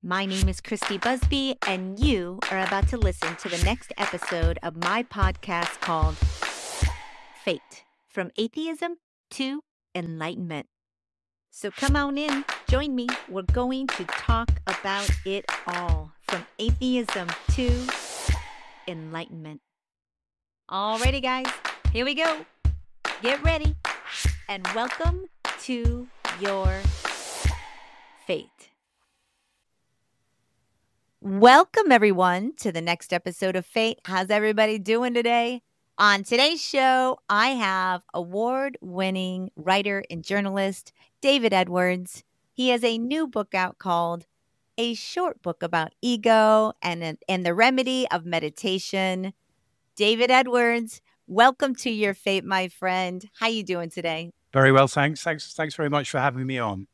My name is Christy Busby, and you are about to listen to the next episode of my podcast called F.A.T.E, From Atheism to Enlightenment. So come on in, join me. We're going to talk about it all, from atheism to enlightenment. Alrighty, guys, here we go. Get ready, and welcome to your F.A.T.E. Welcome, everyone, to the next episode of F.A.T.E. How's everybody doing today? On today's show, I have award-winning writer and journalist David Edwards. He has a new book out called A Short Book About Ego and the Remedy of Meditation. David Edwards, welcome to your F.A.T.E, my friend. How you doing today? Very well, thanks. Thanks very much for having me on.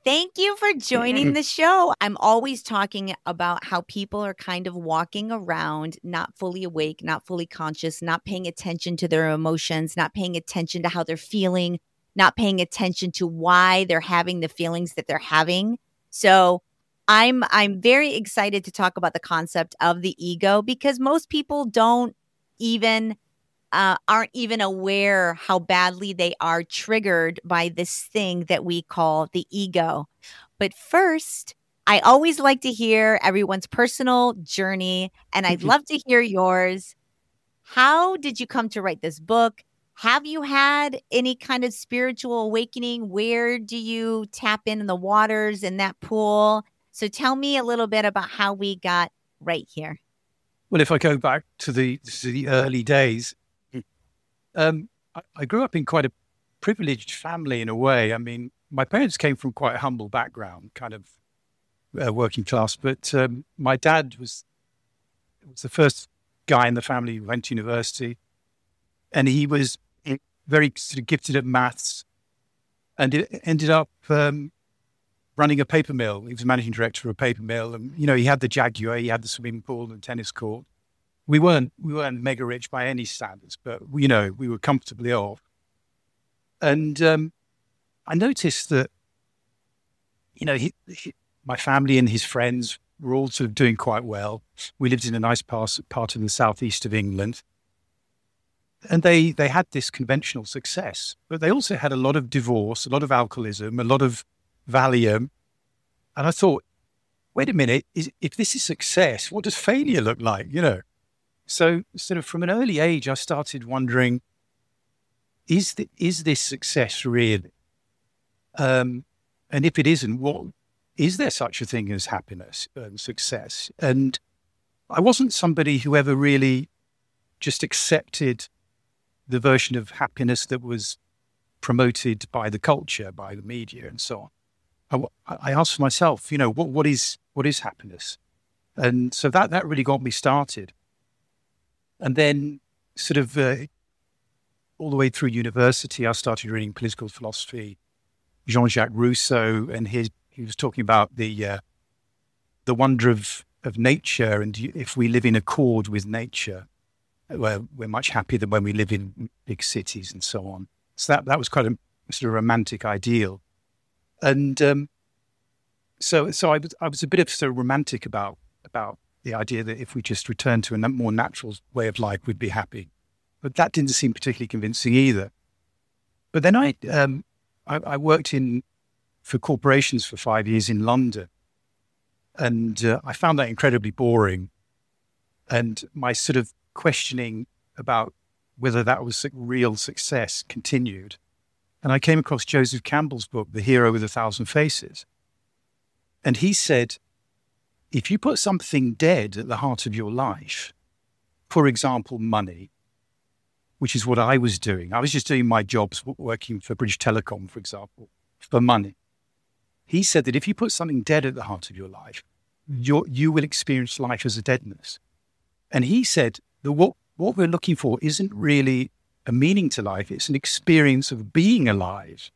Thank you for joining the show. I'm always talking about how people are kind of walking around, not fully awake, not fully conscious, not paying attention to their emotions, not paying attention to how they're feeling, not paying attention to why they're having the feelings that they're having. So I'm very excited to talk about the concept of the ego, because most people aren't even aware how badly they are triggered by this thing that we call the ego. But first, I always like to hear everyone's personal journey, and I'd love to hear yours. How did you come to write this book? Have you had any kind of spiritual awakening? Where do you tap in the waters in that pool? So tell me a little bit about how we got right here. Well, if I go back to the early days, I grew up in quite a privileged family in a way. I mean, my parents came from quite a humble background, kind of working class, but my dad was the first guy in the family who went to university, and he was very sort of gifted at maths, and it ended up running a paper mill. He was managing director of a paper mill, and he had the Jaguar, he had the swimming pool and tennis court. We weren't mega rich by any standards, but we were comfortably off. And I noticed that my family and his friends were all sort of doing quite well. We lived in a nice part of the southeast of England, and they had this conventional success, but they also had a lot of divorce, a lot of alcoholism, a lot of Valium. And I thought, wait a minute, if this is success, what does failure look like? So sort of from an early age, I started wondering, is this success really? And if it isn't, what is there such a thing as happiness and success? And I wasn't somebody who ever really just accepted the version of happiness that was promoted by the culture, by the media, and so on. I asked myself, what is happiness? And so that really got me started. And then sort of all the way through university, I started reading political philosophy, Jean-Jacques Rousseau, and he was talking about the wonder of nature, and if we live in accord with nature, we're much happier than when we live in big cities and so on. So that was quite a sort of romantic ideal. And so I was a bit of sort of romantic about the idea that if we just returned to a more natural way of life, we'd be happy. But that didn't seem particularly convincing either. But then I worked for corporations for 5 years in London, and I found that incredibly boring. And my sort of questioning about whether that was real success continued. And I came across Joseph Campbell's book, The Hero with a Thousand Faces. And he said, if you put something dead at the heart of your life, for example, money, which is what I was doing. I was just doing my jobs, working for British Telecom, for example, for money. He said that if you put something dead at the heart of your life, you will experience life as a deadness. And he said that what we're looking for isn't really a meaning to life. It's an experience of being alive.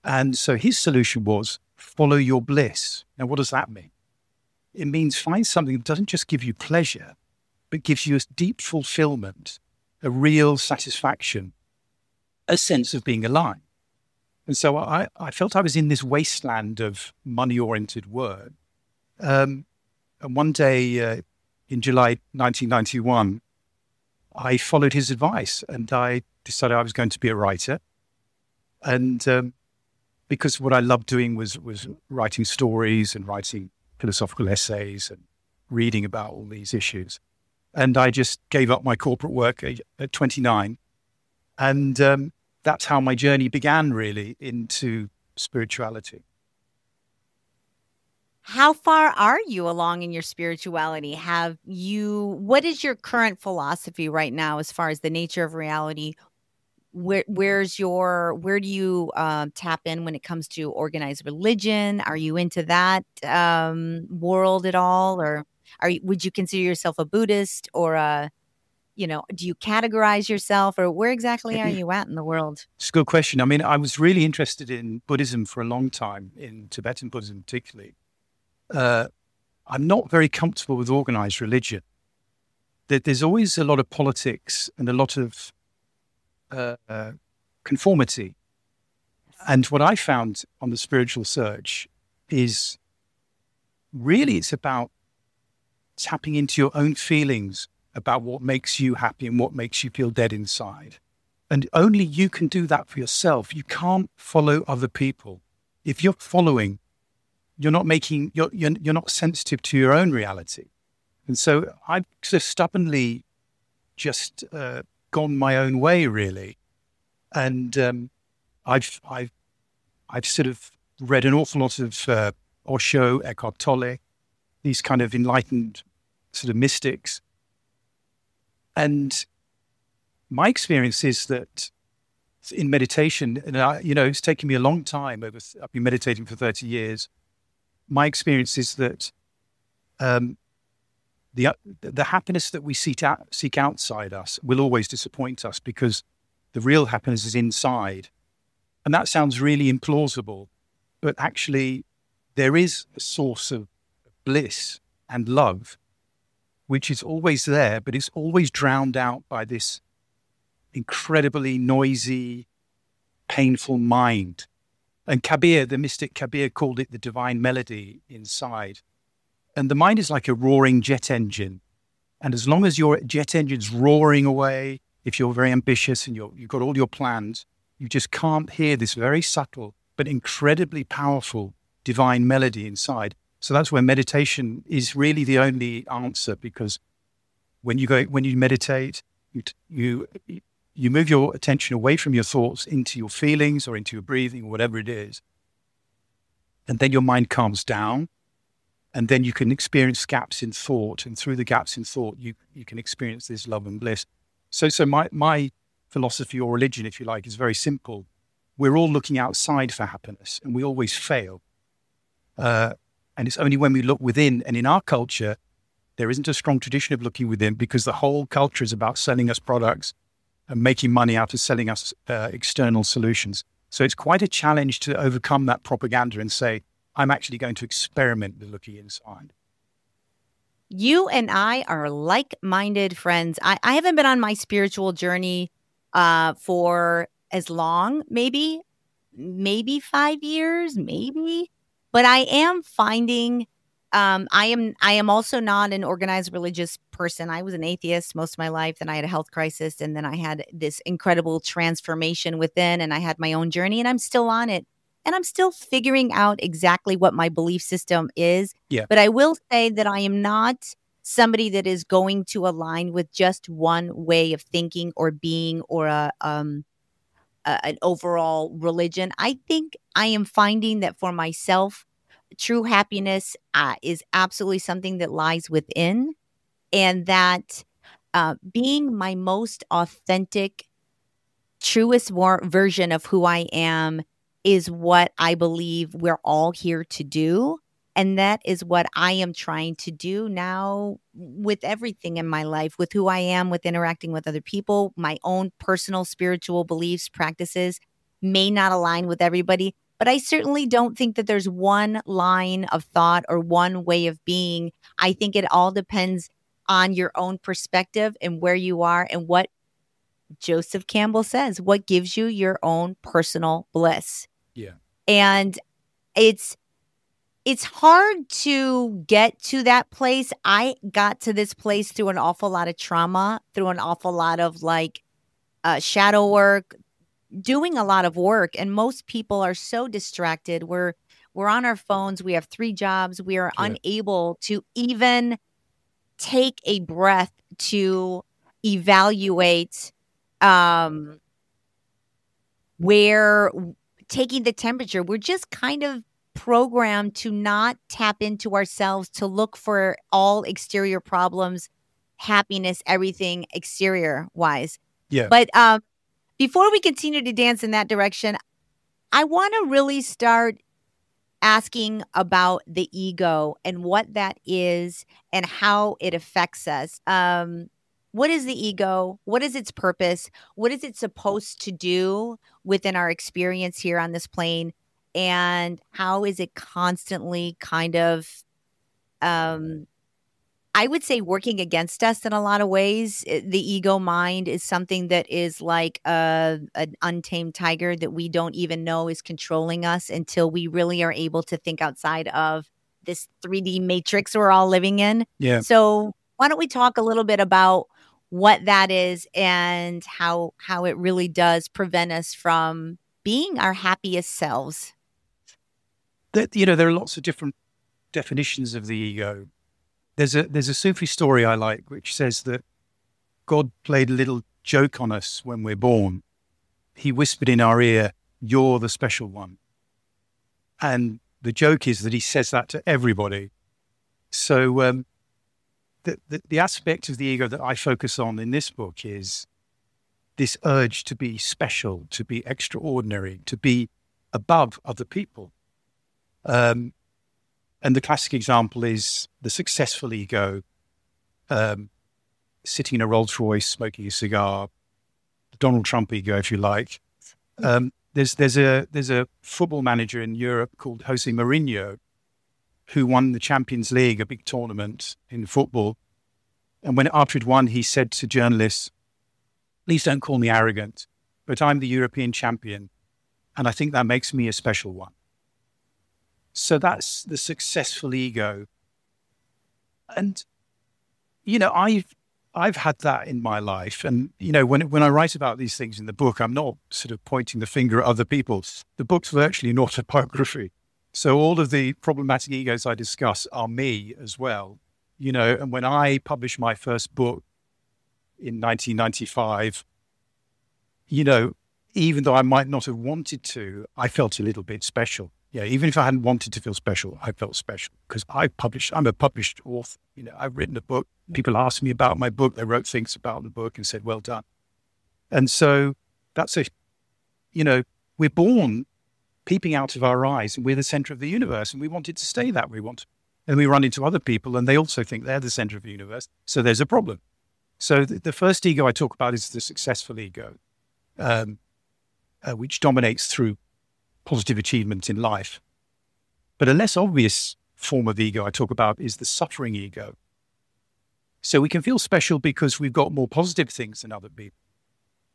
And so his solution was follow your bliss. Now, what does that mean? It means find something that doesn't just give you pleasure, but gives you a deep fulfillment, a real satisfaction, a sense of being alive. And so I felt I was in this wasteland of money-oriented work, And one day in July 1991, I followed his advice and I decided I was going to be a writer. And because what I loved doing was writing stories and writing philosophical essays and reading about all these issues. And I just gave up my corporate work at 29. And that's how my journey began, really, into spirituality. How far are you along in your spirituality? What is your current philosophy right now as far as the nature of reality? Where do you tap in when it comes to organized religion? Are you into that world at all, or would you consider yourself a Buddhist, or do you categorize yourself, or where exactly are you at in the world? It's a good question. I mean, I was really interested in Buddhism for a long time, in Tibetan Buddhism particularly. I'm not very comfortable with organized religion. There's always a lot of politics and a lot of conformity. And what I found on the spiritual search is really it's about tapping into your own feelings about what makes you happy and what makes you feel dead inside. And only you can do that for yourself. You can't follow other people. If you're following, you're not sensitive to your own reality. And so I've sort of stubbornly just gone my own way, really. And I've sort of read an awful lot of Osho, Eckhart Tolle, these kind of enlightened sort of mystics. And my experience is that in meditation, and it's taken me a long time. I've been meditating for 30 years. My experience is that the happiness that we seek outside us will always disappoint us, because the real happiness is inside. And that sounds really implausible, but actually there is a source of bliss and love, which is always there, but it's always drowned out by this incredibly noisy, painful mind. And Kabir, the mystic Kabir, called it the divine melody inside. And the mind is like a roaring jet engine. And as long as your jet engine's roaring away, if you're very ambitious and you've got all your plans, you just can't hear this very subtle but incredibly powerful divine melody inside. So that's where meditation is really the only answer, because when you meditate, you move your attention away from your thoughts into your feelings or into your breathing or whatever it is. And then your mind calms down, and then you can experience gaps in thought. And through the gaps in thought, you can experience this love and bliss. So my philosophy or religion, if you like, is very simple. We're all looking outside for happiness, and we always fail. And it's only when we look within, and in our culture, there isn't a strong tradition of looking within, because the whole culture is about selling us products and making money out of selling us external solutions. So it's quite a challenge to overcome that propaganda and say, I'm actually going to experiment with looking inside. You and I are like-minded friends. I haven't been on my spiritual journey for as long, maybe 5 years, maybe. But I am finding I am also not an organized religious person. I was an atheist most of my life. Then I had a health crisis, and then I had this incredible transformation within, and I had my own journey, and I'm still on it. And I'm still figuring out exactly what my belief system is. Yeah. But I will say that I am not somebody that is going to align with just one way of thinking or being, or an overall religion. I think I am finding that for myself, true happiness is absolutely something that lies within, and that being my most authentic, truest version of who I am is what I believe we're all here to do. And that is what I am trying to do now with everything in my life, with who I am, with interacting with other people. My own personal spiritual beliefs, practices may not align with everybody, but I certainly don't think that there's one line of thought or one way of being. I think it all depends on your own perspective and where you are, and what Joseph Campbell says, what gives you your own personal bliss. Yeah. And it's it's hard to get to that place. I got to this place through an awful lot of trauma, through an awful lot of like shadow work, doing a lot of work. And most people are so distracted. We're on our phones. We have 3 jobs. We are unable to even take a breath to evaluate where taking the temperature. We're just kind of programmed to not tap into ourselves, to look for all exterior problems, happiness, everything exterior wise. Yeah. But before we continue to dance in that direction, I want to really start asking about the ego and what that is and how it affects us. What is the ego? What is its purpose? What is it supposed to do within our experience here on this plane? And how is it constantly kind of, I would say, working against us in a lot of ways? The ego mind is something that is like an untamed tiger that we don't even know is controlling us until we really are able to think outside of this 3D matrix we're all living in. Yeah. So why don't we talk a little bit about what that is and how it really does prevent us from being our happiest selves? There are lots of different definitions of the ego. There's a Sufi story I like, which says that God played a little joke on us when we're born. He whispered in our ear, "You're the special one." And the joke is that he says that to everybody. So the aspect of the ego that I focus on in this book is this urge to be special, to be extraordinary, to be above other people. And the classic example is the successful ego, sitting in a Rolls Royce, smoking a cigar, the Donald Trump ego, if you like. There's a football manager in Europe called Jose Mourinho, who won the Champions League, a big tournament in football. And after he'd won, he said to journalists, "Please don't call me arrogant, but I'm the European champion, and I think that makes me a special one." So that's the successful ego. And, I've had that in my life. And, when I write about these things in the book, I'm not sort of pointing the finger at other people. The book's virtually an autobiography. So all of the problematic egos I discuss are me as well, and when I published my first book in 1995, even though I might not have wanted to, I felt a little bit special. Yeah, even if I hadn't wanted to feel special, I felt special because I'm a published author. I've written a book. People asked me about my book. They wrote things about the book and said, "Well done." And so that's we're born peeping out of our eyes and we're the center of the universe and we want it to stay that way. And we run into other people and they also think they're the center of the universe. So there's a problem. So the first ego I talk about is the successful ego, which dominates through positive achievements in life. But a less obvious form of ego I talk about is the suffering ego. So we can feel special because we've got more positive things than other people,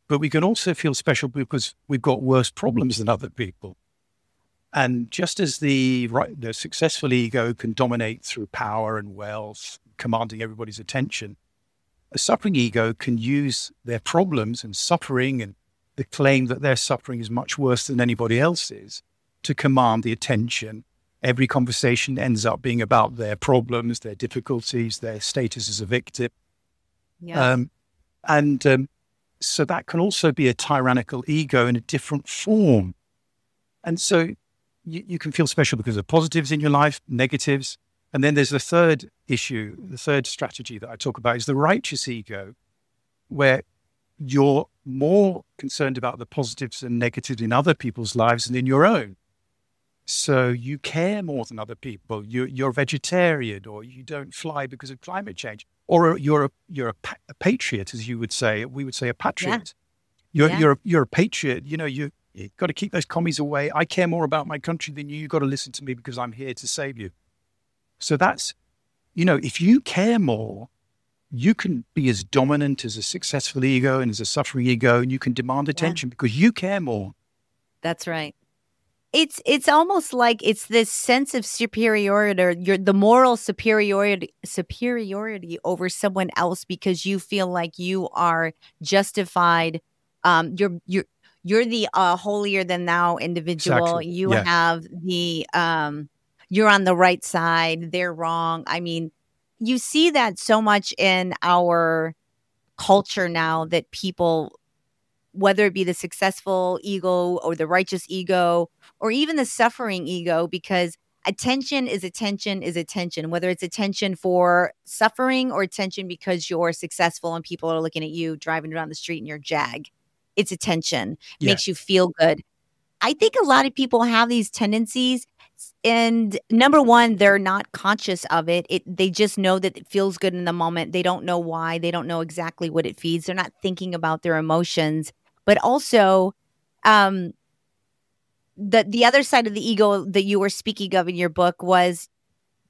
but we can also feel special because we've got worse problems than other people. And just as the successful ego can dominate through power and wealth, commanding everybody's attention, a suffering ego can use their problems and suffering and the claim that their suffering is much worse than anybody else's to command the attention. Every conversation ends up being about their problems, their difficulties, their status as a victim. Yeah. So that can also be a tyrannical ego in a different form. And so you can feel special because of positives in your life, negatives. And then there's the third issue, the third strategy that I talk about is the righteous ego, where you're more concerned about the positives and negatives in other people's lives than in your own. So you care more than other people. You're a vegetarian, or you don't fly because of climate change, or you're a patriot, as you would say. We would say a patriot. Yeah. You're a patriot. You've got to keep those commies away. I care more about my country than you. You've got to listen to me because I'm here to save you. So that's, if you care more, you can be as dominant as a successful ego and as a suffering ego, and you can demand attention because you care more. That's right. It's almost like it's this sense of superiority, or the moral superiority over someone else, because you feel like you are justified. You're the holier than thou individual. Exactly. You Yeah. have the you're on the right side. They're wrong. I mean, you see that so much in our culture now, that people, whether it be the successful ego or the righteous ego or even the suffering ego, because attention is attention is attention, whether it's attention for suffering or attention because you're successful and people are looking at you driving around the street in your Jag. It's attention, Yeah. makes you feel good. I think a lot of people have these tendencies, and number one, they're not conscious of it. They just know that it feels good in the moment. They don't know why. They don't know exactly what it feeds. They're not thinking about their emotions. But also, um, the other side of the ego that you were speaking of in your book was,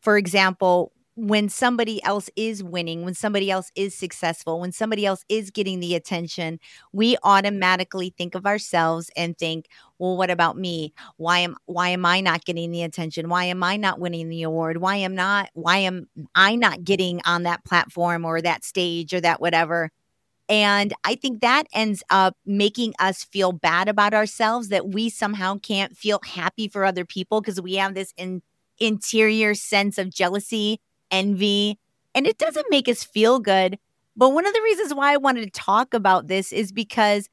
for example, when somebody else is winning, when somebody else is successful, when somebody else is getting the attention, we automatically think of ourselves and think, well, what about me? Why am I not getting the attention? Why am I not winning the award? Why am I not getting on that platform or that stage or that whatever? And I think that ends up making us feel bad about ourselves, that we somehow can't feel happy for other people because we have this interior sense of jealousy, envy, and it doesn't make us feel good. But one of the reasons why I wanted to talk about this is because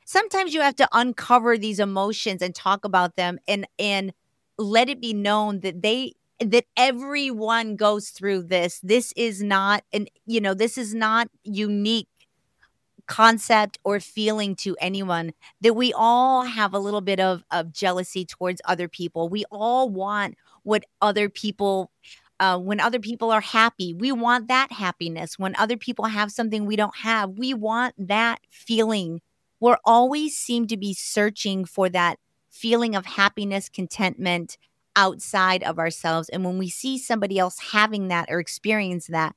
sometimes you have to uncover these emotions and talk about them, and let it be known that everyone goes through this. This is not this is not unique concept or feeling to anyone, that we all have a little bit of jealousy towards other people. We all want what other people, when other people are happy, we want that happiness. When other people have something we don't have, we want that feeling. We're always seem to be searching for that feeling of happiness, contentment outside of ourselves. And when we see somebody else having that or experience that,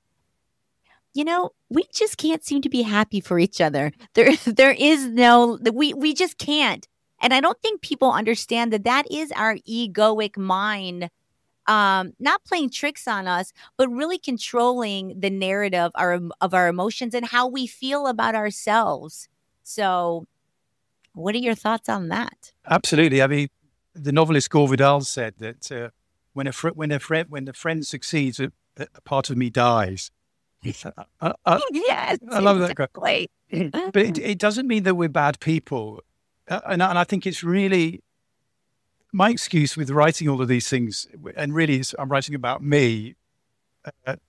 we just can't seem to be happy for each other. There is no, we just can't. And I don't think people understand that is our egoic mind, not playing tricks on us, but really controlling the narrative of our emotions and how we feel about ourselves. So what are your thoughts on that? Absolutely. I mean, the novelist Gore Vidal said that when a friend succeeds, a part of me dies. Yes, I love that. exactly. But it doesn't mean that we're bad people. And I think it's really my excuse with writing all of these things. And really, I'm writing about me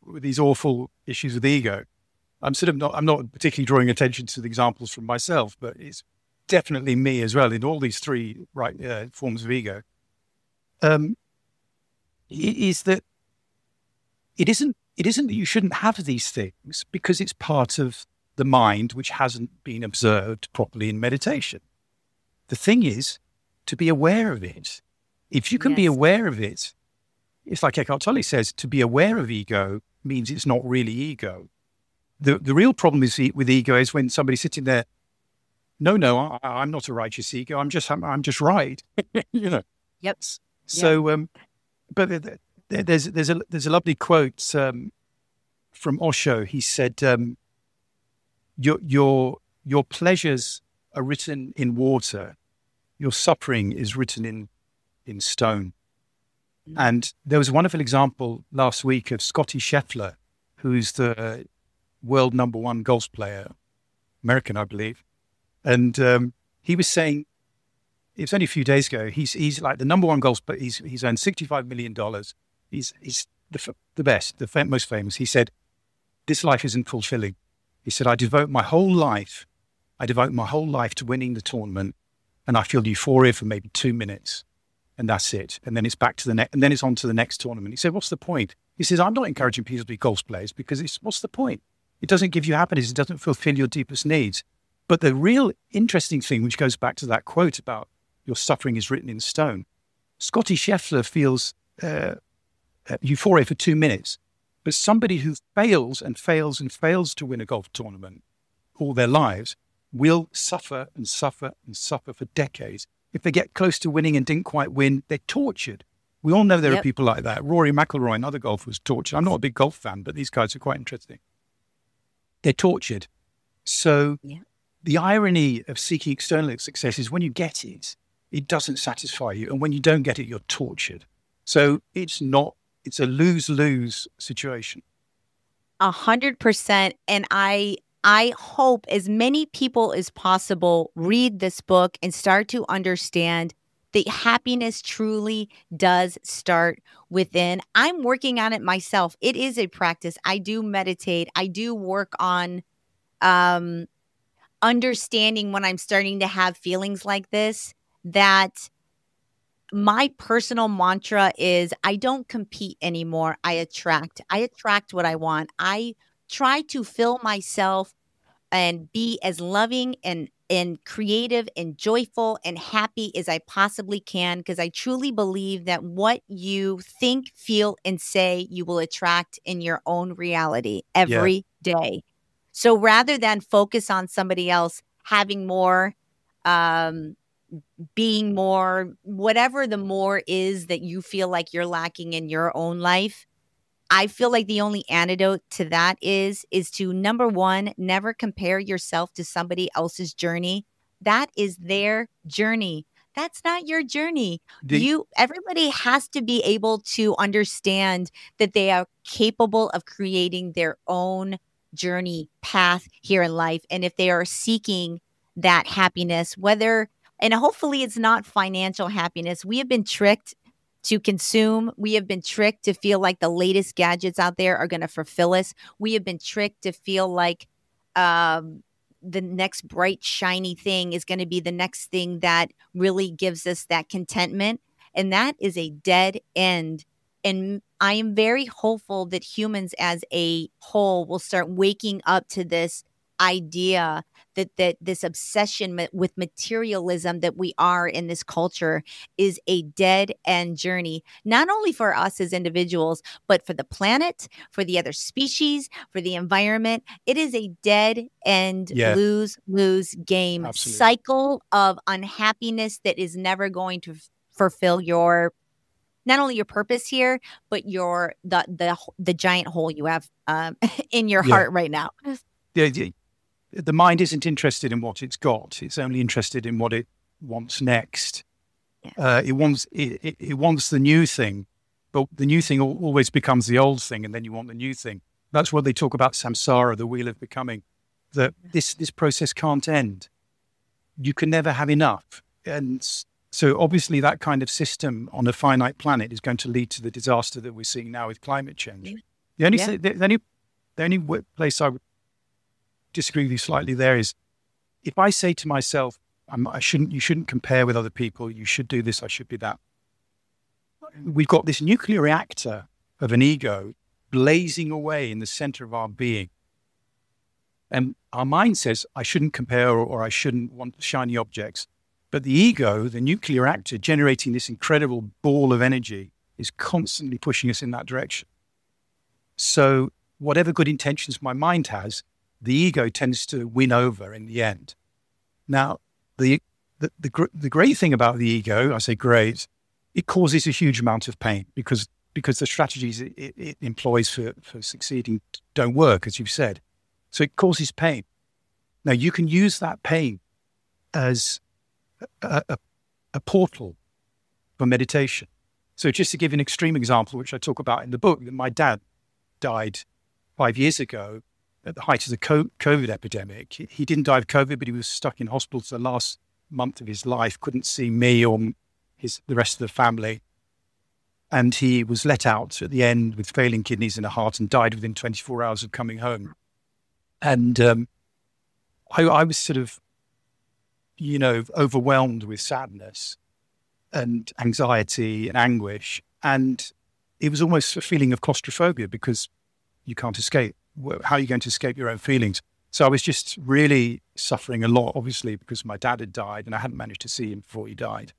with these awful issues with ego. I'm not particularly drawing attention to the examples from myself, but it's definitely me as well in all these three forms of ego. Is that it isn't that you shouldn't have these things, because it's part of the mind which hasn't been observed properly in meditation. The thing is to be aware of it. If you can be aware of it, it's like Eckhart Tolle says, to be aware of ego means it's not really ego. The real problem with ego is when somebody's sitting there, no, I'm not a righteous ego. I'm just right. Yep. So, but there's a lovely quote from Osho. He said, "Your pleasures are written in water. Your suffering is written in stone." Mm-hmm. And there was a wonderful example last week of Scotty Scheffler, who's the world #1 golf player, American, I believe. And he was saying, it was only a few days ago, he's like the #1 golf player. He's earned $65 million. He's the best, most famous. He said, "This life isn't fulfilling." He said, I devote my whole life to winning the tournament, and I feel euphoria for maybe 2 minutes, and that's it. And then it's back to the next, and then it's on to the next tournament. He said, what's the point? He says, I'm not encouraging people to be golf players, because what's the point? It doesn't give you happiness. It doesn't fulfill your deepest needs. But the real interesting thing, which goes back to that quote about your suffering is written in stone, Scotty Scheffler feels euphoria for 2 minutes. But somebody who fails and fails and fails to win a golf tournament all their lives will suffer and suffer and suffer for decades. If they get close to winning and didn't quite win, they're tortured. We all know there are people like that. Rory McIlroy, another golfer, was tortured. I'm not a big golf fan, but these guys are quite interesting. They're tortured. So the irony of seeking external success is when you get it, it doesn't satisfy you. And when you don't get it, you're tortured. So it's a lose-lose situation. 100%. And I hope as many people as possible read this book and start to understand that happiness truly does start within. I'm working on it myself. It is a practice. I do meditate. I do work on understanding when I'm starting to have feelings like this, that my personal mantra is I don't compete anymore. I attract what I want. I try to fill myself and be as loving and creative and joyful and happy as I possibly can, because I truly believe that what you think, feel, and say, you will attract in your own reality every day. So rather than focus on somebody else having more, being more, whatever the more is that you feel like you're lacking in your own life, I feel like the only antidote to that is to, number one, never compare yourself to somebody else's journey. That is their journey. That's not your journey. Everybody has to be able to understand that they are capable of creating their own journey path here in life. And if they are seeking that happiness, and hopefully it's not financial happiness. We have been tricked to consume. We have been tricked to feel like the latest gadgets out there are going to fulfill us. We have been tricked to feel like the next bright, shiny thing is going to be the next thing that really gives us that contentment. And that is a dead end. And I am very hopeful that humans as a whole will start waking up to this idea that this obsession with materialism that we are in this culture is a dead end journey, not only for us as individuals, but for the planet, for the other species, for the environment. It is a dead end lose game. Absolutely. Cycle of unhappiness that is never going to fulfill your, not only your purpose here, but the giant hole you have in your heart right now. The mind isn't interested in what it's got. It's only interested in what it wants next. It wants the new thing, but the new thing always becomes the old thing, and then you want the new thing. That's what they talk about samsara, the wheel of becoming, that this process can't end. You can never have enough. And so obviously that kind of system on a finite planet is going to lead to the disaster that we're seeing now with climate change. The only place I would disagree with you slightly there is if I say to myself, you shouldn't compare with other people, you should do this, I should be that. We've got this nuclear reactor of an ego blazing away in the center of our being. And our mind says, I shouldn't compare or I shouldn't want shiny objects. But the ego, the nuclear reactor generating this incredible ball of energy, is constantly pushing us in that direction. So whatever good intentions my mind has, the ego tends to win over in the end. Now, the great thing about the ego, I say great, it causes a huge amount of pain because the strategies it employs for succeeding don't work, as you've said. So it causes pain. Now, you can use that pain as a portal for meditation. So just to give an extreme example, which I talk about in the book, that my dad died 5 years ago at the height of the COVID epidemic. He didn't die of COVID, but he was stuck in hospital for the last month of his life, couldn't see me or the rest of the family. And he was let out at the end with failing kidneys and a heart and died within 24 hours of coming home. And I was sort of, overwhelmed with sadness and anxiety and anguish. And it was almost a feeling of claustrophobia because you can't escape. How are you going to escape your own feelings? So I was just really suffering a lot, obviously, because my dad had died and I hadn't managed to see him before he died.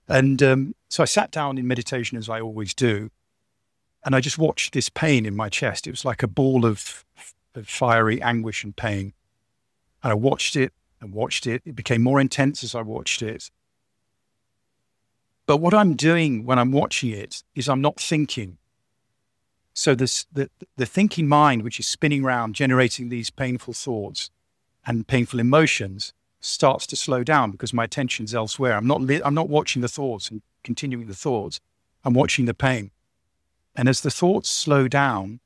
And so I sat down in meditation, as I always do, and I just watched this pain in my chest. It was like a ball of fiery anguish and pain. And I watched it and watched it. It became more intense as I watched it. But what I'm doing when I'm watching it is I'm not thinking. So the thinking mind, which is spinning around, generating these painful thoughts and painful emotions, starts to slow down because my attention's elsewhere. I'm not watching the thoughts and continuing the thoughts. I'm watching the pain. And as the thoughts slow down,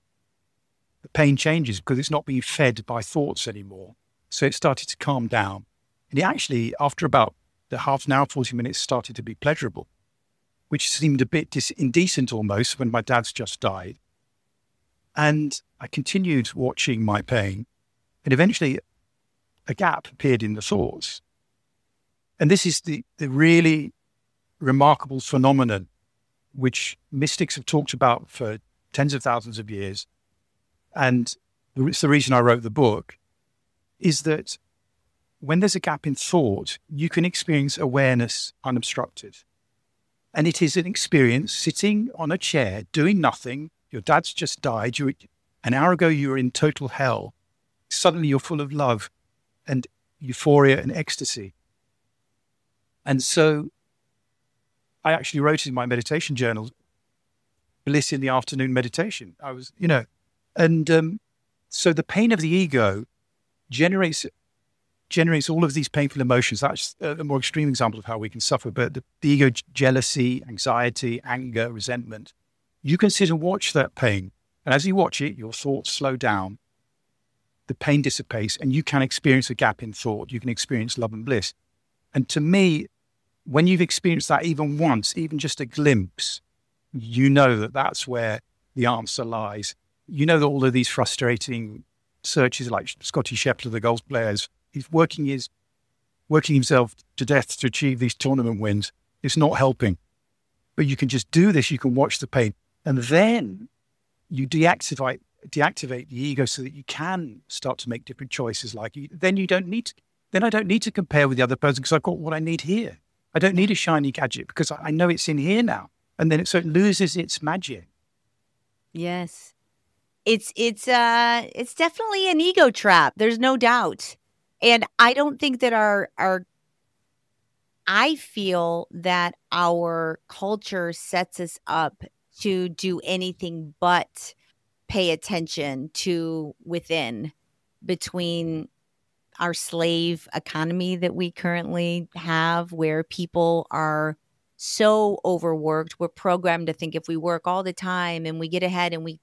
the pain changes because it's not being fed by thoughts anymore. So it started to calm down. And it actually, after about the half an hour, 40 minutes, started to be pleasurable, which seemed a bit indecent almost when my dad's just died. And I continued watching my pain. And eventually a gap appeared in the thoughts. And this is the really remarkable phenomenon which mystics have talked about for tens of thousands of years. And it's the reason I wrote the book, is that when there's a gap in thought, you can experience awareness unobstructed. And it is an experience sitting on a chair, doing nothing. Your dad's just died. An hour ago, you were in total hell. Suddenly, you're full of love and euphoria and ecstasy. And so I actually wrote in my meditation journal, bliss in the afternoon meditation. I was, so the pain of the ego generates all of these painful emotions. That's a more extreme example of how we can suffer. But the ego, jealousy, anxiety, anger, resentment, you can sit and watch that pain. And as you watch it, your thoughts slow down, the pain dissipates, and you can experience a gap in thought. You can experience love and bliss. And to me, when you've experienced that even once, even just a glimpse, you know that that's where the answer lies. You know that all of these frustrating searches, like Scotty Scheffler, the golf players, he's working himself to death to achieve these tournament wins. It's not helping. But you can just do this. You can watch the pain. And then you deactivate the ego so that you can start to make different choices. Then I don't need to compare with the other person because I've got what I need here. I don't need a shiny gadget because I know it's in here now. And then so it loses its magic. Yes. It's definitely an ego trap. There's no doubt. And I don't think that I feel that our culture sets us up to do anything but pay attention to within, between our slave economy that we currently have, where people are so overworked. We're programmed to think if we work all the time and we get ahead and we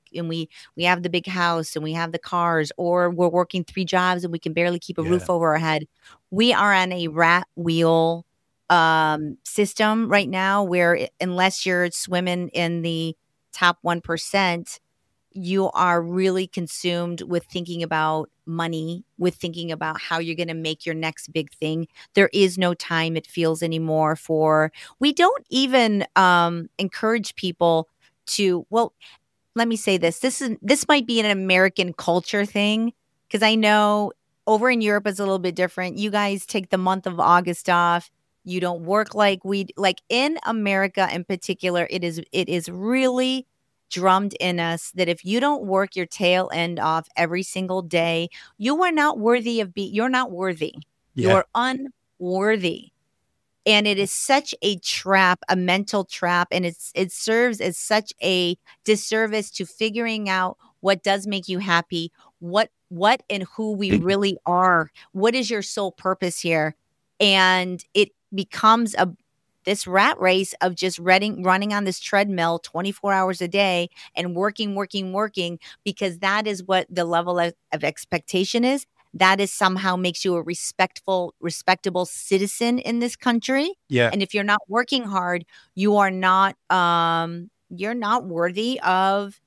have the big house and we have the cars, or we're working 3 jobs and we can barely keep a roof over our head. We are on a rat wheel system right now where unless you're swimming in the top 1%, you are really consumed with thinking about money, with thinking about how you're going to make your next big thing. There is no time, it feels, anymore we don't even encourage people to, well, let me say this. This might be an American culture thing, because I know over in Europe it's a little bit different. You guys take the month of August off. You don't work like in America in particular. It is really drummed in us that if you don't work your tail end off every single day, you are not worthy you're not worthy. Yeah. You're unworthy. And it is such a trap, a mental trap. And it serves as such a disservice to figuring out what does make you happy, what and who we really are. What is your sole purpose here? And it becomes this rat race of just running on this treadmill 24 hours a day and working, because that is what the level of expectation is. That is somehow makes you a respectable citizen in this country. Yeah. And if you're not working hard, you are not you're not worthy of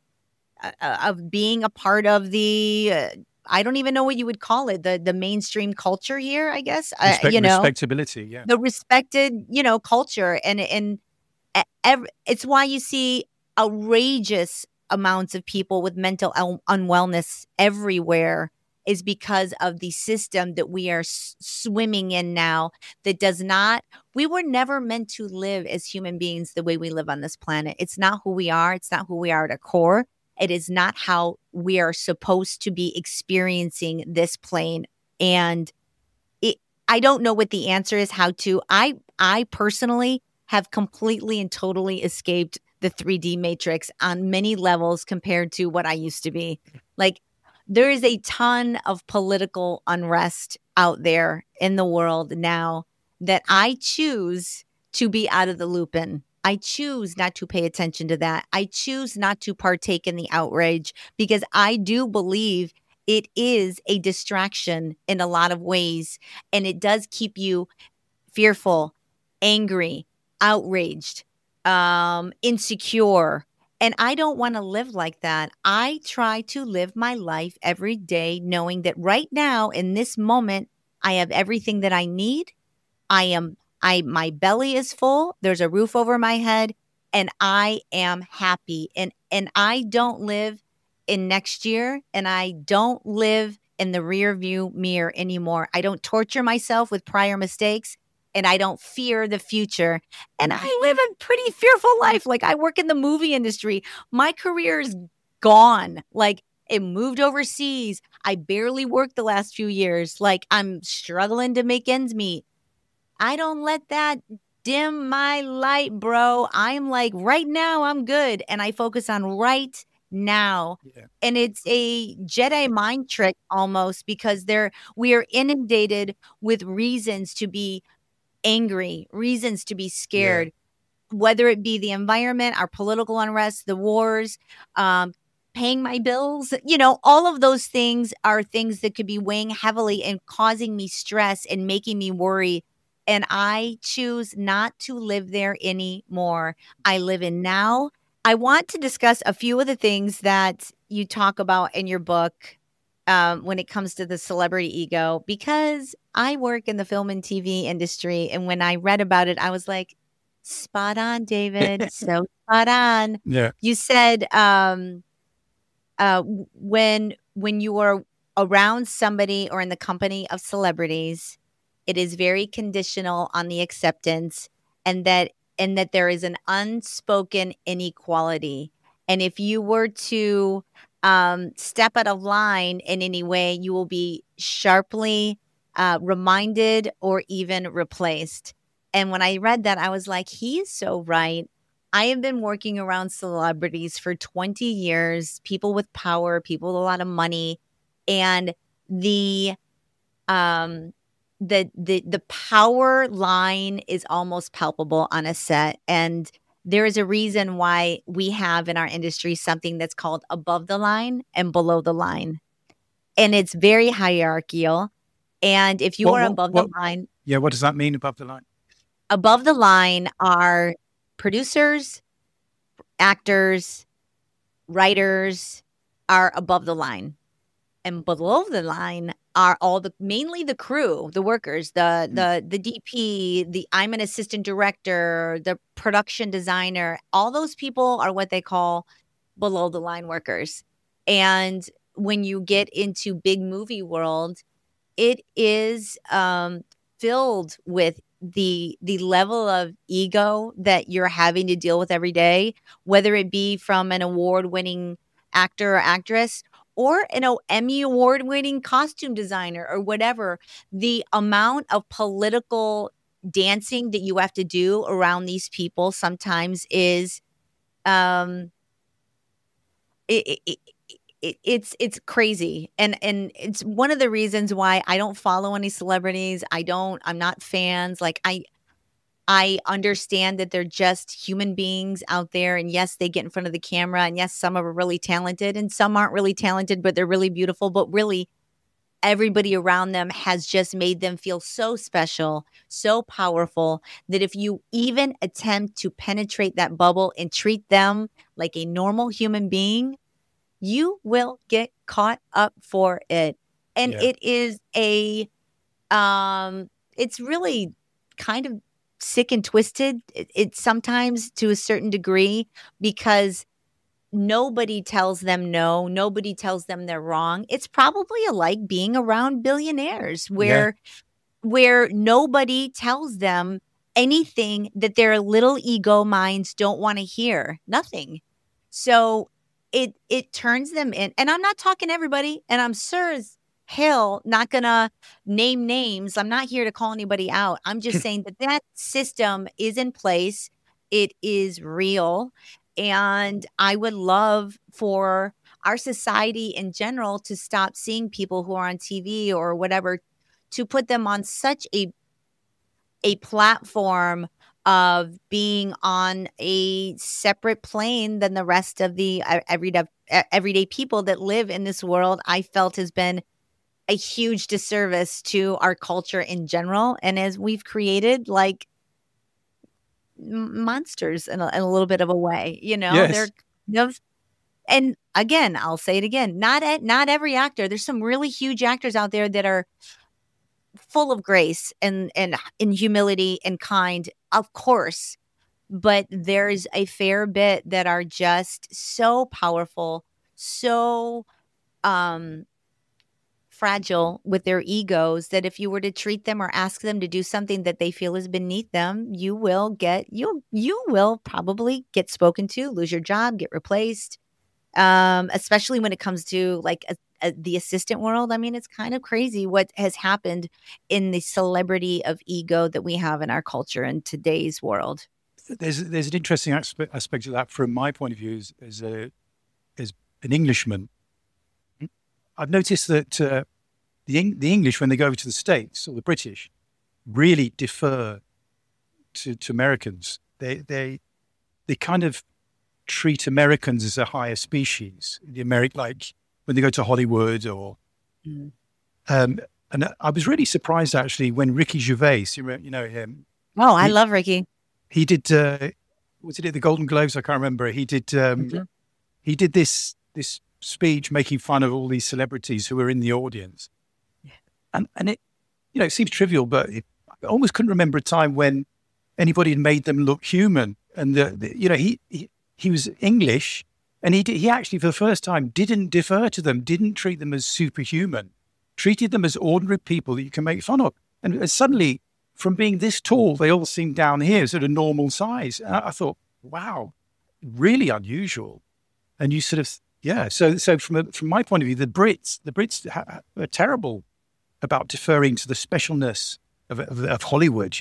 being a part of the I don't even know what you would call it, the mainstream culture here, I guess. Respectability, yeah. The respected, culture. And it's why you see outrageous amounts of people with mental unwellness everywhere, is because of the system that we are swimming in now that does not, we were never meant to live as human beings the way we live on this planet. It's not who we are. It's not who we are at our core. It is not how we are supposed to be experiencing this plane. And I don't know what the answer is, how to. I personally have completely and totally escaped the 3D matrix on many levels compared to what I used to be. Like, there is a ton of political unrest out there in the world now that I choose to be out of the loop in. I choose not to pay attention to that. I choose not to partake in the outrage because I do believe it is a distraction in a lot of ways. And it does keep you fearful, angry, outraged, insecure. And I don't want to live like that. I try to live my life every day knowing that right now, in this moment, I have everything that I need. My belly is full. There's a roof over my head and I am happy. And I don't live in next year and I don't live in the rear view mirror anymore. I don't torture myself with prior mistakes and I don't fear the future. And I live a pretty fearful life. Like, I work in the movie industry. My career is gone. Like, it moved overseas. I barely worked the last few years. Like, I'm struggling to make ends meet. I don't let that dim my light, bro. I'm like, right now, I'm good. And I focus on right now. Yeah. And it's a Jedi mind trick almost because we are inundated with reasons to be angry, reasons to be Yeah. scared, whether it be the environment, our political unrest, the wars, paying my bills, all of those things are things that could be weighing heavily and causing me stress and making me worry. And I choose not to live there anymore. I live in now. I want to discuss a few of the things that you talk about in your book when it comes to the celebrity ego, because I work in the film and TV industry. And when I read about it, I was like, spot on, David. So spot on. Yeah. You said when you are around somebody or in the company of celebrities, it is very conditional on the acceptance and that there is an unspoken inequality. And if you were to step out of line in any way, you will be sharply reminded or even replaced. And when I read that, I was like, he is so right. I have been working around celebrities for 20 years, people with power, people with a lot of money, and the um the power line is almost palpable on a set. And there is a reason why we have in our industry something that's called above the line and below the line. And it's very hierarchical. And if you are above the line, Yeah. What does that mean, above the line? above the line are producers, actors, writers are above the line. And below the line are mainly the crew, the workers, the DP, I'm an assistant director, the production designer. All those people are what they call below the line workers. And when you get into big movie world, it is filled with the level of ego that you're having to deal with every day, whether it be from an award-winning actor or actress or an Emmy award-winning costume designer or whatever. The amount of political dancing that you have to do around these people sometimes is it's crazy. And it's one of the reasons why I don't follow any celebrities. I'm not fans. Like, I understand that they're just human beings out there. And yes, they get in front of the camera. And yes, some are really talented and some aren't really talented, but they're really beautiful. But really, everybody around them has just made them feel so special, so powerful that if you even attempt to penetrate that bubble and treat them like a normal human being, you will get caught up for it. And Yeah. it is it's really kind of sick and twisted. It's sometimes to a certain degree because nobody tells them no. Nobody tells them they're wrong. It's probably like being around billionaires Yeah. where nobody tells them anything that their little ego minds don't want to hear. Nothing. So it turns them in. And I'm not talking everybody. And I'm sure as hill, not gonna name names. I'm not here to call anybody out. I'm just saying that that system is in place. It is real. And I would love for our society in general to stop seeing people who are on TV or whatever, to put them on such a platform of being on a separate plane than the rest of the everyday people that live in this world. I felt has been a huge disservice to our culture in general, and as we've created like monsters in a little bit of a way, they're Yes. and again, I'll say it again, not every actor. There's some really huge actors out there that are full of grace and in humility and kind, of course. But there's a fair bit that are just so powerful, so fragile with their egos, that if you were to treat them or ask them to do something that they feel is beneath them, you will probably get spoken to, lose your job, get replaced. Especially when it comes to like the assistant world. I mean, it's kind of crazy what has happened in the celebrity of ego that we have in our culture in today's world. There's an interesting aspect of that from my point of view as an Englishman. I've noticed that the English, when they go over to the States, or the British, really defer to Americans. They kind of treat Americans as a higher species. Like when they go to Hollywood or, and I was really surprised actually when Ricky Gervais, you know him. Oh, I love Ricky. He did. Was it at the Golden Globes? I can't remember. He did. He did this speech making fun of all these celebrities who were in the audience, and it, it seems trivial, but I almost couldn't remember a time when anybody had made them look human. And he was English, and he actually for the first time didn't defer to them, didn't treat them as superhuman, treated them as ordinary people that you can make fun of. And suddenly, from being this tall, they all seemed down here, sort of normal size. And I thought, wow, really unusual. And you sort of, yeah. So from my point of view, the Brits are terrible about deferring to the specialness of Hollywood.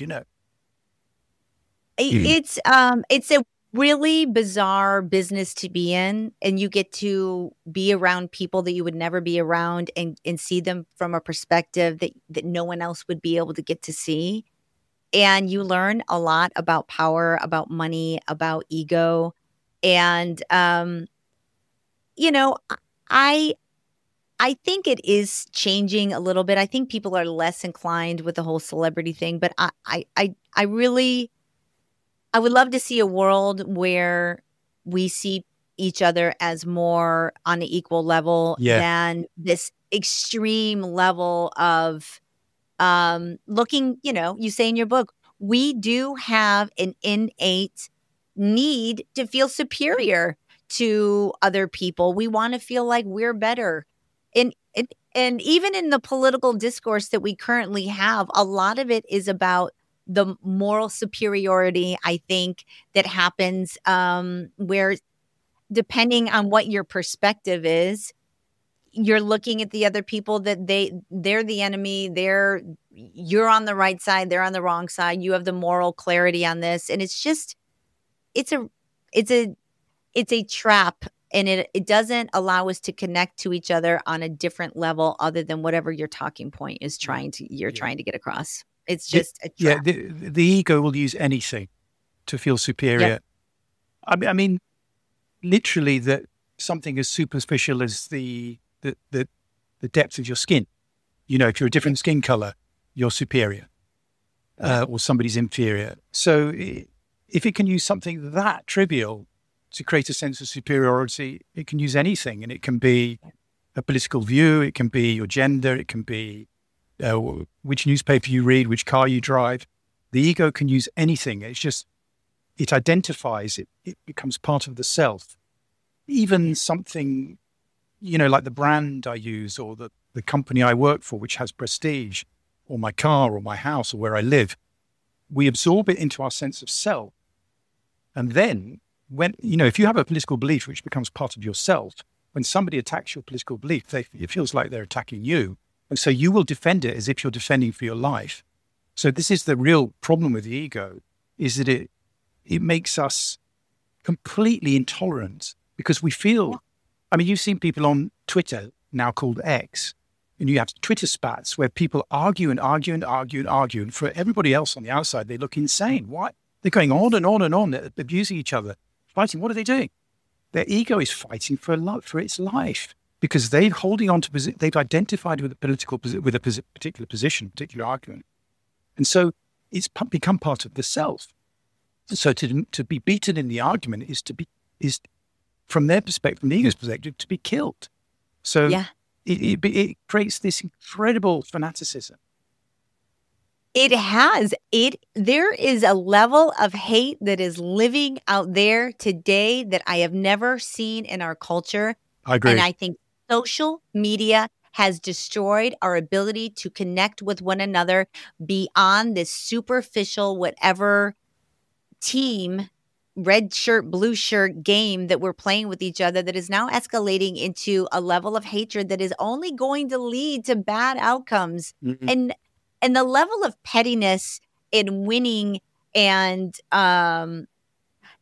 It's a really bizarre business to be in, and you get to be around people that you would never be around and see them from a perspective that no one else would be able to get to see. And you learn a lot about power, about money, about ego. And, I think it is changing a little bit. I think people are less inclined with the whole celebrity thing, but I would love to see a world where we see each other as more on an equal level than this extreme level of looking, you say in your book, we do have an innate need to feel superior to other people. We want to feel like we're better. And even in the political discourse that we currently have, a lot of it is about the moral superiority, I think, that happens where, depending on what your perspective is, you're looking at the other people that they're the enemy. You're on the right side, they're on the wrong side. You have the moral clarity on this, and it's a trap, and it doesn't allow us to connect to each other on a different level other than whatever your talking point is trying to get across. It's just a trap. Yeah, the ego will use anything to feel superior. Yep. I mean, literally, that something as superficial as the depth of your skin. If you're a different skin color, you're superior, or somebody's inferior. So if it can use something that trivial to create a sense of superiority, it can use anything, and it can be a political view, it can be your gender, it can be which newspaper you read, which car you drive. The ego can use anything. It's just, it identifies, it becomes part of the self. Even something, like the brand I use, or the company I work for, which has prestige, or my car or my house or where I live, we absorb it into our sense of self. And then when, if you have a political belief which becomes part of yourself, when somebody attacks your political belief, it feels like they're attacking you. And so you will defend it as if you're defending for your life. So this is the real problem with the ego, is that it makes us completely intolerant because we feel, I mean, you've seen people on Twitter now called X, and you have Twitter spats where people argue and argue and argue and argue. And for everybody else on the outside, they look insane. Why? They're going on and on and on, abusing each other, fighting. What are they doing? Their ego is fighting for its life because they're holding on to, they've identified with a particular position, particular argument. And so it's become part of the self. And so to be beaten in the argument is from their perspective, from the ego's perspective, to be killed. So it creates this incredible fanaticism. It has. There is a level of hate that is living out there today that I have never seen in our culture. I agree. And I think social media has destroyed our ability to connect with one another beyond this superficial, whatever team, red shirt, blue shirt game that we're playing with each other that is now escalating into a level of hatred that is only going to lead to bad outcomes. Mm-hmm. And the level of pettiness in winning and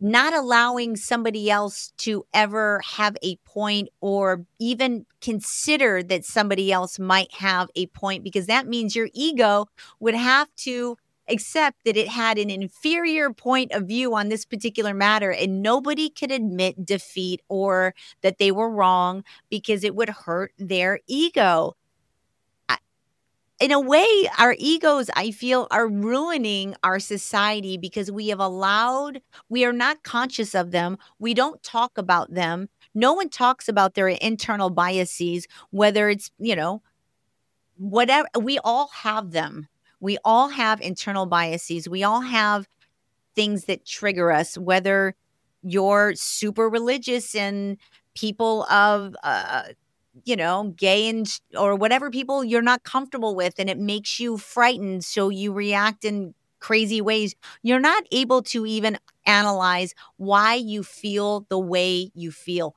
not allowing somebody else to ever have a point or even consider that somebody else might have a point, because that means your ego would have to accept that it had an inferior point of view on this particular matter, and nobody could admit defeat or that they were wrong because it would hurt their ego. In a way, our egos, I feel, are ruining our society because we are not conscious of them. We don't talk about them. No one talks about their internal biases, whether it's, whatever. We all have them. We all have internal biases. We all have things that trigger us, whether you're super religious and people of, gay and or whatever people you're not comfortable with, and it makes you frightened. So you react in crazy ways. You're not able to even analyze why you feel the way you feel.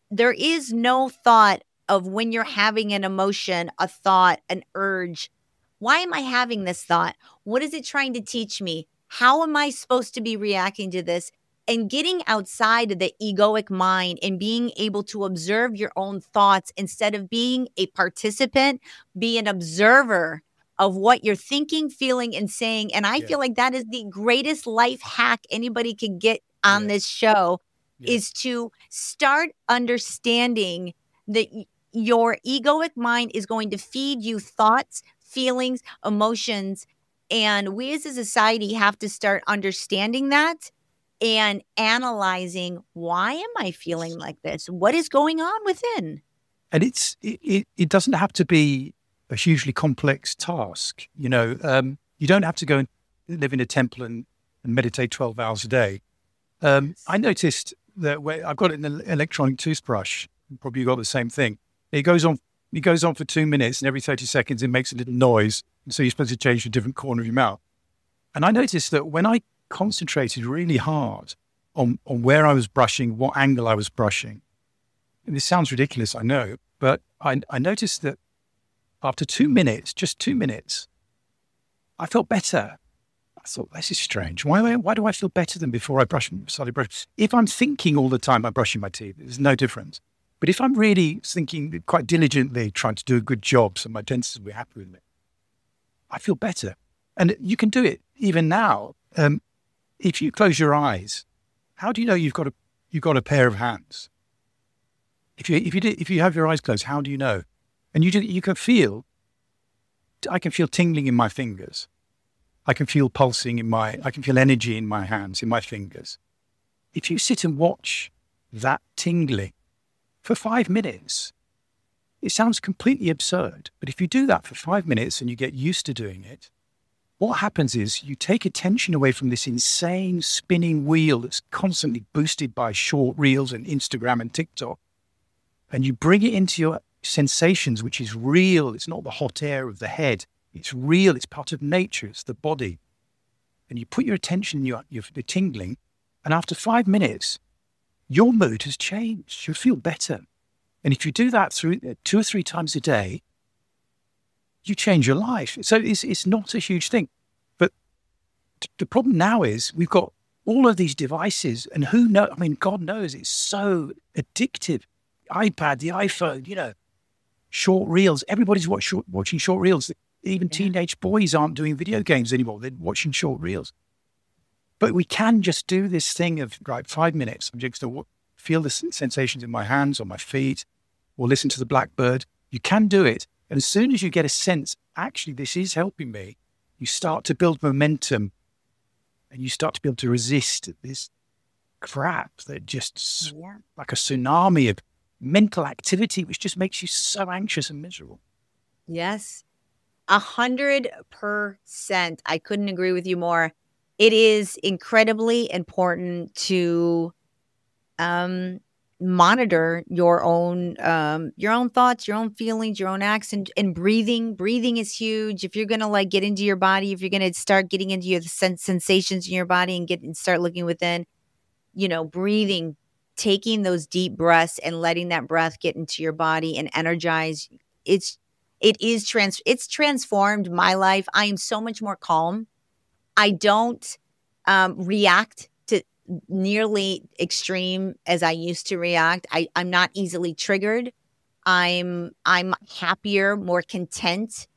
There is no thought of when you're having an emotion, a thought, an urge. Why am I having this thought? What is it trying to teach me? How am I supposed to be reacting to this? And getting outside of the egoic mind and being able to observe your own thoughts instead of being a participant, be an observer of what you're thinking, feeling, and saying. And I feel like that is the greatest life hack anybody could get on this show, is to start understanding that your egoic mind is going to feed you thoughts, feelings, emotions. And we as a society have to start understanding that and analyzing, why am I feeling like this? What is going on within? And it doesn't have to be a hugely complex task. You don't have to go and live in a temple and meditate 12 hours a day. I noticed that I've got an electronic toothbrush. Probably you got the same thing. It goes on for 2 minutes, and every 30 seconds it makes a little noise. And so you're supposed to change to a different corner of your mouth. And I noticed that when I concentrated really hard on where I was brushing, what angle I was brushing. And this sounds ridiculous, I know, but I noticed that after 2 minutes, just 2 minutes, I felt better. I thought, this is strange. Why do I feel better than before I started brushing? If I'm thinking all the time I'm brushing my teeth, there's no difference. But if I'm really thinking quite diligently, trying to do a good job so my dentist will be happy with me, I feel better. And you can do it even now. If you close your eyes, how do you know you've got a pair of hands? If you have your eyes closed, how do you know? And you can feel. I can feel tingling in my fingers. I can feel pulsing I can feel energy in my hands, in my fingers. If you sit and watch that tingling for 5 minutes, it sounds completely absurd. But if you do that for 5 minutes and you get used to doing it, what happens is you take attention away from this insane spinning wheel that's constantly boosted by short reels and Instagram and TikTok, and you bring it into your sensations, which is real. It's not the hot air of the head. It's real. It's part of nature. It's the body. And you put your attention in the tingling, and after 5 minutes, your mood has changed. You'll feel better. And if you do that through 2 or 3 times a day, you change your life. So it's not a huge thing. But the problem now is we've got all of these devices, and who knows? I mean, God knows it's so addictive. iPad, the iPhone, short reels. Everybody's watching short reels. Even teenage boys aren't doing video games anymore. They're watching short reels. But we can just do this thing of, right, 5 minutes. I'm just going to feel the sensations in my hands or my feet, or listen to the blackbird. You can do it. And as soon as you get a sense, actually, this is helping me, you start to build momentum, and you start to be able to resist this crap that just like a tsunami of mental activity, which just makes you so anxious and miserable. Yes, 100%. I couldn't agree with you more. It is incredibly important to monitor your own thoughts, your own feelings, your own acts, and breathing. Breathing is huge. If you're going to like get into your body, if you're going to start getting into your sensations in your body and start looking within, breathing, taking those deep breaths and letting that breath get into your body and energize. It's transformed my life. I am so much more calm. I don't react to nearly extreme as I used to react. I'm not easily triggered. I'm happier, more content.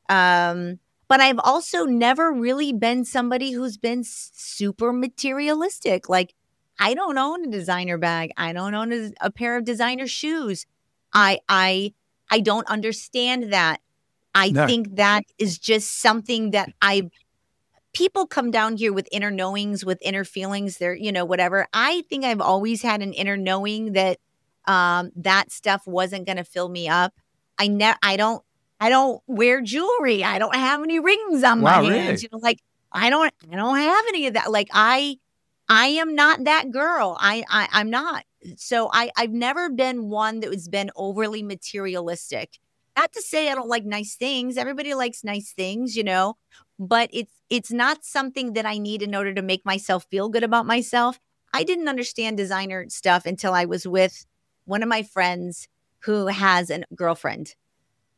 But I've also never really been somebody who's been super materialistic. Like, I don't own a designer bag. I don't own a pair of designer shoes. I don't understand that. I think that is just something that people come down here with inner knowings, with inner feelings. They're, whatever. I think I've always had an inner knowing that that stuff wasn't going to fill me up. I don't wear jewelry. I don't have any rings on my hands. Really? I don't have any of that. Like I am not that girl. I'm not. So I've never been one that has been overly materialistic. Not to say I don't like nice things. Everybody likes nice things, but it's not something that I need in order to make myself feel good about myself. I didn't understand designer stuff until I was with one of my friends who has a girlfriend.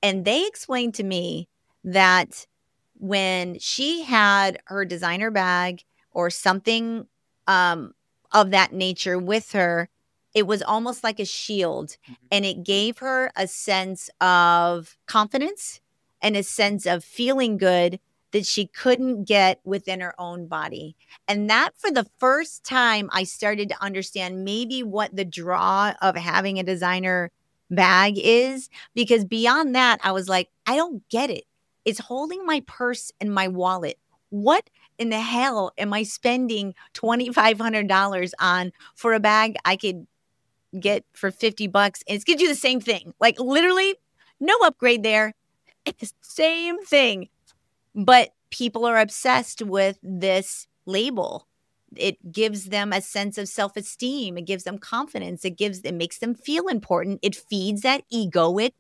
And they explained to me that when she had her designer bag or something of that nature with her, it was almost like a shield, and it gave her a sense of confidence and a sense of feeling good that she couldn't get within her own body. And that, for the first time, I started to understand maybe what the draw of having a designer bag is, because beyond that, I was like, I don't get it. It's holding my purse and my wallet. What in the hell am I spending $2,500 on for a bag I could get for $50 and it's gonna do the same thing? Like, literally no upgrade there. It's the same thing. But people are obsessed with this label. It gives them a sense of self-esteem. It gives them confidence. It makes them feel important. It feeds that egoic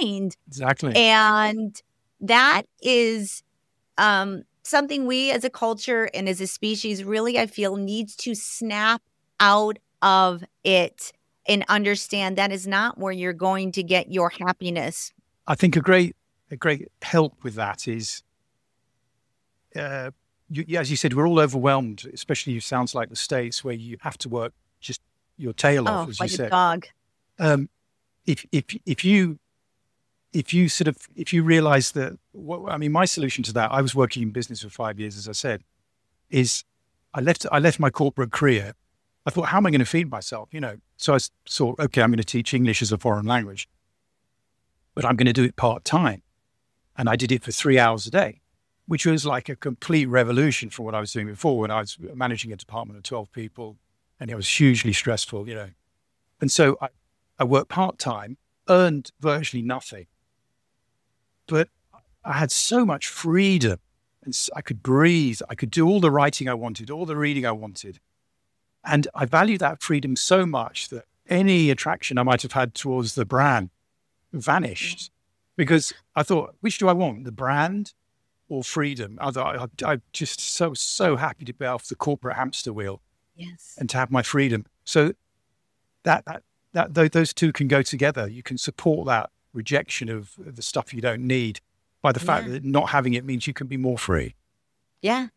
mind. Exactly. And that is something we as a culture and as a species really, I feel, needs to snap out of it and understand that is not where you're going to get your happiness. I think a great help with that is, as you said, we're all overwhelmed, especially it sounds like the States, where you have to work just your tail off, as like you said. A dog. If you realize that, my solution to that, I was working in business for 5 years, as I said, is I left my corporate career. I thought, how am I going to feed myself? So I thought, okay, I'm going to teach English as a foreign language, but I'm going to do it part-time. And I did it for 3 hours a day, which was like a complete revolution from what I was doing before when I was managing a department of 12 people, and it was hugely stressful, And so I worked part-time, earned virtually nothing, but I had so much freedom, and I could breathe. I could do all the writing I wanted, all the reading I wanted. And I value that freedom so much that any attraction I might have had towards the brand vanished, because I thought, which do I want, the brand or freedom? I'm just so happy to be off the corporate hamster wheel, and to have my freedom. So that those two can go together. You can support that rejection of the stuff you don't need, by the fact Yeah. that not having it means you can be more free. Yeah.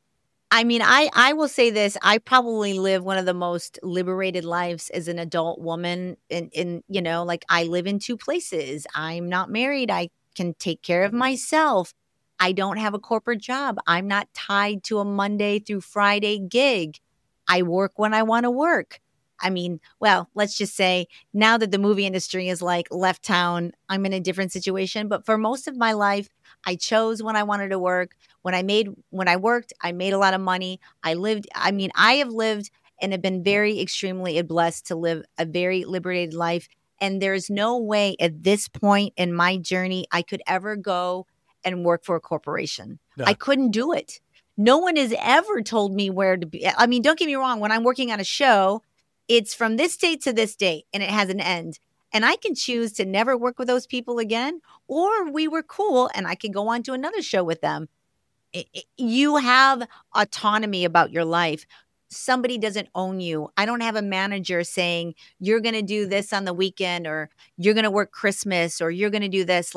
I mean, I will say this, I probably live one of the most liberated lives as an adult woman like I live in 2 places. I'm not married. I can take care of myself. I don't have a corporate job. I'm not tied to a Monday through Friday gig. I work when I want to work. I mean, well, let's just say now that the movie industry is like left town, I'm in a different situation. But for most of my life, I chose when I wanted to work. When I worked, I made a lot of money. I have lived and have been very extremely blessed to live a very liberated life. And there's no way at this point in my journey I could ever go and work for a corporation. I No. couldn't do it. No one has ever told me where to be. I mean, don't get me wrong, when I'm working on a show, it's from this date to this date and it has an end. And I can choose to never work with those people again, or we were cool and I can go on to another show with them. You have autonomy about your life. Somebody doesn't own you. I don't have a manager saying you're going to do this on the weekend or you're going to work Christmas or you're going to do this.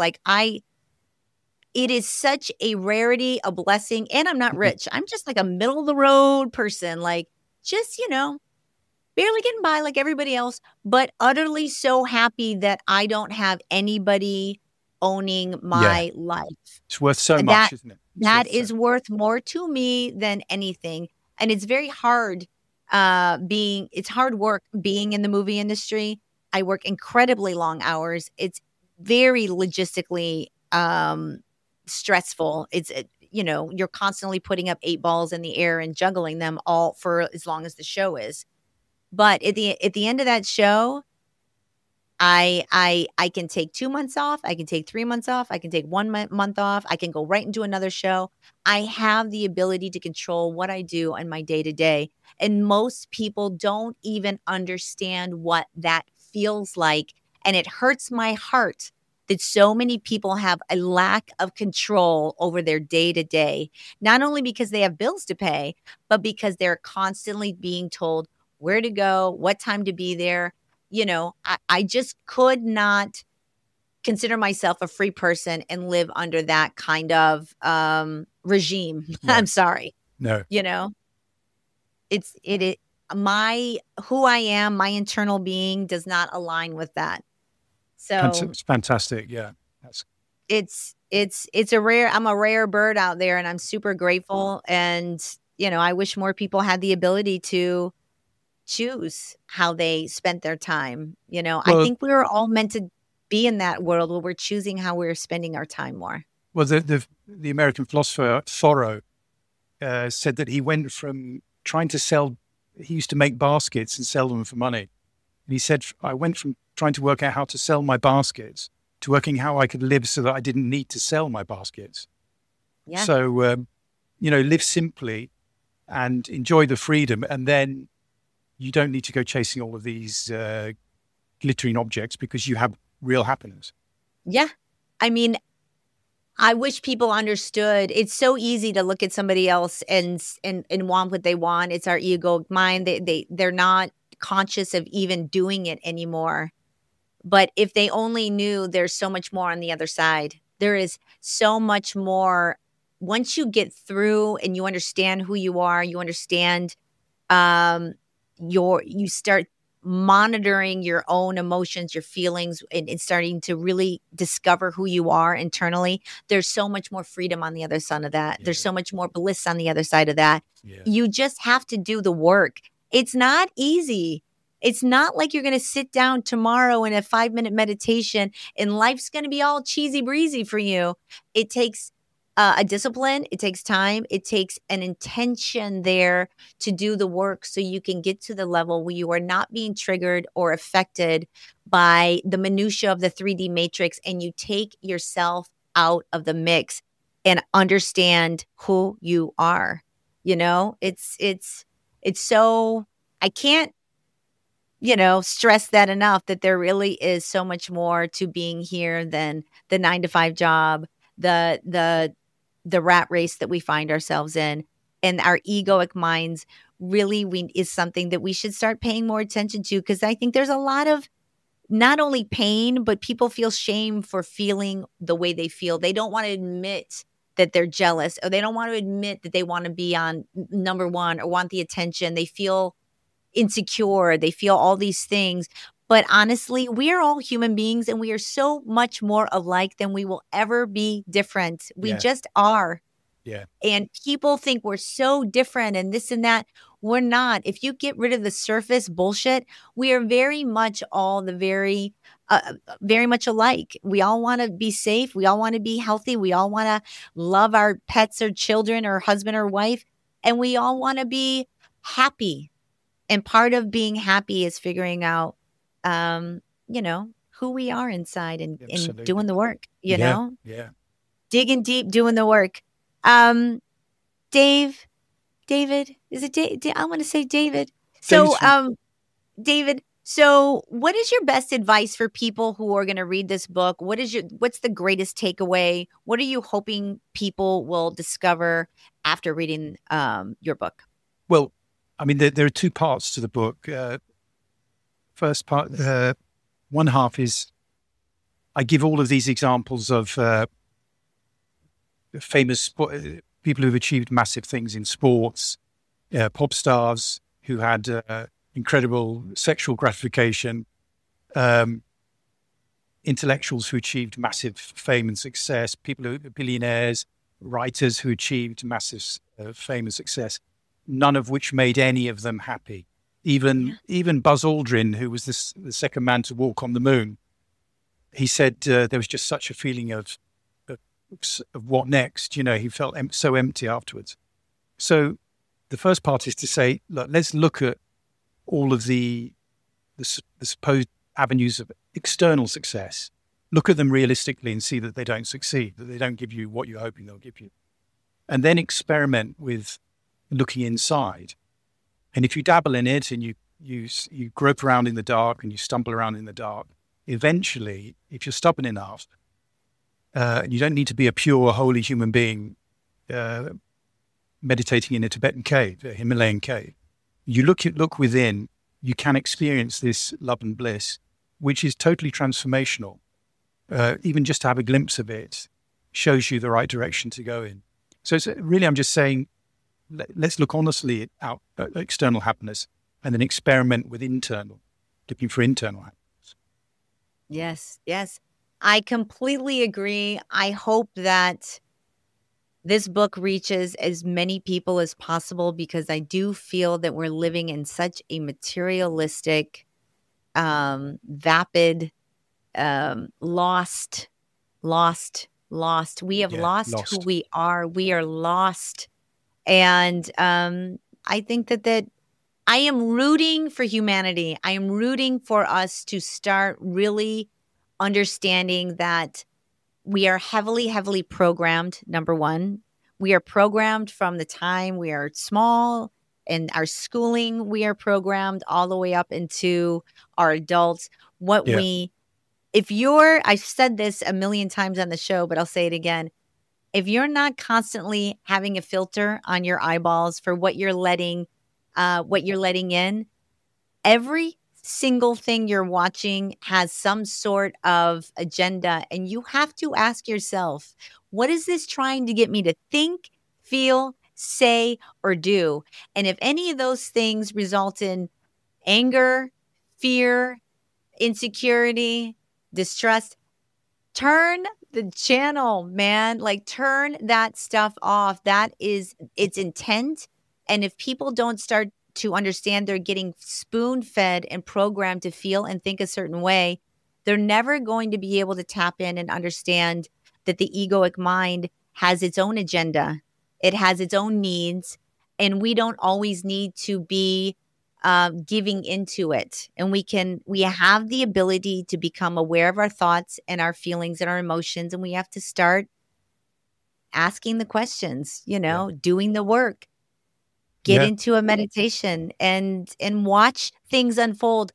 It is such a rarity, a blessing. And I'm not rich. I'm just like a middle of the road person, like just, barely getting by like everybody else, but utterly so happy that I don't have anybody owning Yeah. my life. It's worth so That much, isn't it? that is worth more to me than anything. And it's very hard it's hard work being in the movie industry. I work incredibly long hours. It's very logistically stressful. You're constantly putting up 8 balls in the air and juggling them all for as long as the show is. But at the end of that show, I can take 2 months off. I can take 3 months off. I can take 1 month off. I can go right into another show. I have the ability to control what I do in my day to day. And most people don't even understand what that feels like. And it hurts my heart that so many people have a lack of control over their day to day, not only because they have bills to pay, but because they're constantly being told where to go, what time to be there. I just could not consider myself a free person and live under that kind of regime. No. I'm sorry. No. It my who I am, my internal being does not align with that. So It's fantastic. Yeah. That's I'm a rare bird out there and I'm super grateful. And, I wish more people had the ability to choose how they spent their time. I well, think we were all meant to be in that world where we're choosing how we're spending our time more. well. The American philosopher Thoreau said that he went from trying to sell. He used to make baskets and sell them for money. And he said, I went from trying to work out how to sell my baskets to working how I could live so that I didn't need to sell my baskets. Yeah. So, live simply and enjoy the freedom. And then you don't need to go chasing all of these glittering objects because you have real happiness. Yeah. I mean, I wish people understood. It's so easy to look at somebody else and want what they want. It's our ego mind. They're not conscious of even doing it anymore. But if they only knew there's so much more on the other side. There is so much more. Once you get through and you understand who you are, you understand you start monitoring your own emotions, your feelings, and starting to really discover who you are internally. There's so much more freedom on the other side of that. Yeah. There's so much more bliss on the other side of that. Yeah. You just have to do the work. It's not easy. It's not like you're going to sit down tomorrow in a 5-minute meditation and life's going to be all cheesy breezy for you. It takes a discipline. It takes time. It takes an intention there to do the work so you can get to the level where you are not being triggered or affected by the minutia of the 3D matrix, and you take yourself out of the mix and understand who you are. It's so, I can't, stress that enough, that there really is so much more to being here than the 9-to-5 job, the rat race that we find ourselves in. And our egoic minds really is something that we should start paying more attention to, because I think there's a lot of not only pain, but people feel shame for feeling the way they feel. They don't want to admit that they're jealous, or they don't want to admit that they want to be on number one or want the attention. They feel insecure. They feel all these things. But honestly, we are all human beings, and we are so much more alike than we will ever be different. We just are. Yeah. And people think we're so different and this and that. We're not. If you get rid of the surface bullshit, we are very much all very much alike. We all want to be safe. We all want to be healthy. We all want to love our pets or children or husband or wife. And we all want to be happy. And part of being happy is figuring out, who we are inside and doing the work, Yeah. digging deep, doing the work. David, is it I want to say David. So, David, so what is your best advice for people who are going to read this book? What's the greatest takeaway? What are you hoping people will discover after reading your book? Well, I mean, there are two parts to the book. First part, one half is I give all of these examples of famous people who've achieved massive things in sports, pop stars who had incredible sexual gratification, intellectuals who achieved massive fame and success, people who are billionaires, writers who achieved massive fame and success, none of which made any of them happy. Even Buzz Aldrin, who was the second man to walk on the moon, he said there was just such a feeling of what next. He felt so empty afterwards. So the first part is to say, look, let's look at all of the supposed avenues of external success. Look at them realistically and see that they don't succeed, that they don't give you what you're hoping they'll give you. And then experiment with looking inside. And if you dabble in it and you grope around in the dark and you stumble around in the dark, eventually, if you're stubborn enough, you don't need to be a pure, holy human being meditating in a Tibetan cave, a Himalayan cave. You look within, you can experience this love and bliss, which is totally transformational. Even just to have a glimpse of it shows you the right direction to go in. So it's really, I'm just saying, let's look honestly at external happiness and then experiment with looking for internal happiness. Yes. I completely agree. I hope that this book reaches as many people as possible, because I do feel that we're living in such a materialistic, vapid, lost. We have lost who we are. We are lost. And I think that I am rooting for humanity. I am rooting for us to start really understanding that we are heavily, heavily programmed, number one. We are programmed from the time we are small, and our schooling, we are programmed all the way up into our adults. I've said this a million times on the show, but I'll say it again. If you're not constantly having a filter on your eyeballs for what you're letting in, every single thing you're watching has some sort of agenda. And you have to ask yourself, what is this trying to get me to think, feel, say, or do? And if any of those things result in anger, fear, insecurity, distrust, turn the channel, man. Like, turn that stuff off. That is its intent. And if people don't start to understand they're getting spoon-fed and programmed to feel and think a certain way, they're never going to be able to tap in and understand that the egoic mind has its own agenda. It has its own needs, and we don't always need to be giving into it. And we have the ability to become aware of our thoughts and our feelings and our emotions, and we have to start asking the questions, doing the work. Get into a meditation and watch things unfold.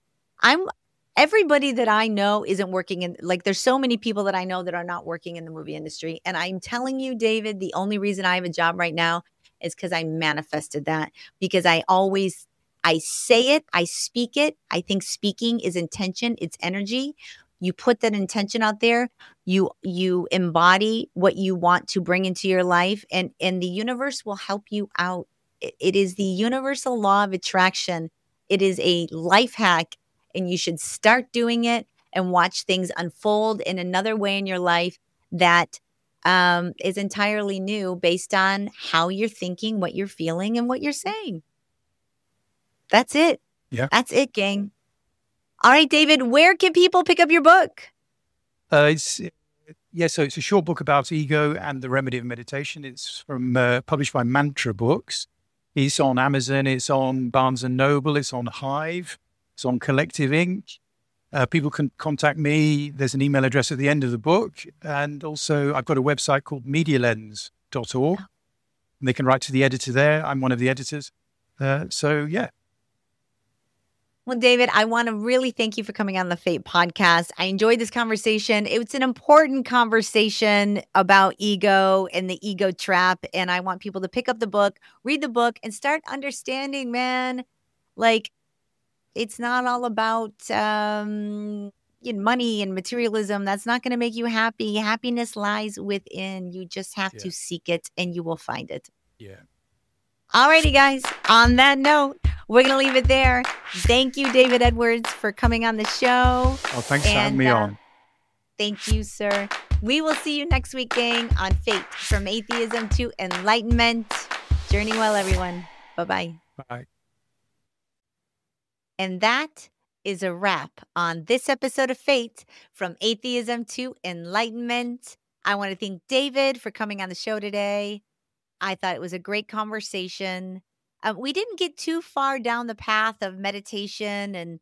Everybody that I know isn't working in, there's so many people that I know that are not working in the movie industry. And I'm telling you, David, the only reason I have a job right now is because I manifested that, because I always I say it, I speak it. I think speaking is intention, it's energy. You put that intention out there, you embody what you want to bring into your life, and the universe will help you out. It is the universal law of attraction. It is a life hack, and you should start doing it and watch things unfold in another way in your life that is entirely new based on how you're thinking, what you're feeling, and what you're saying. That's it. Yeah. That's it, gang. All right, David, where can people pick up your book? So it's a short book about ego and the remedy of meditation. It's from published by Mantra Books. It's on Amazon. It's on Barnes and Noble. It's on Hive. It's on Collective Ink. People can contact me. There's an email address at the end of the book. And also, I've got a website called medialens.org. And they can write to the editor there. I'm one of the editors. Yeah. Well, David, I want to really thank you for coming on the F.A.T.E podcast. I enjoyed this conversation. It's an important conversation about ego and the ego trap. And I want people to pick up the book, read the book, and start understanding, man, like it's not all about money and materialism. That's not going to make you happy. Happiness lies within. You just have to seek it and you will find it. Yeah. All righty, guys. On that note, we're going to leave it there. Thank you, David Edwards, for coming on the show. Oh, thanks for having me on. Thank you, sir. We will see you next week, gang, on F.A.T.E, From Atheism to Enlightenment. Journey well, everyone. Bye-bye. Bye. And that is a wrap on this episode of F.A.T.E, From Atheism to Enlightenment. I want to thank David for coming on the show today. I thought it was a great conversation. We didn't get too far down the path of meditation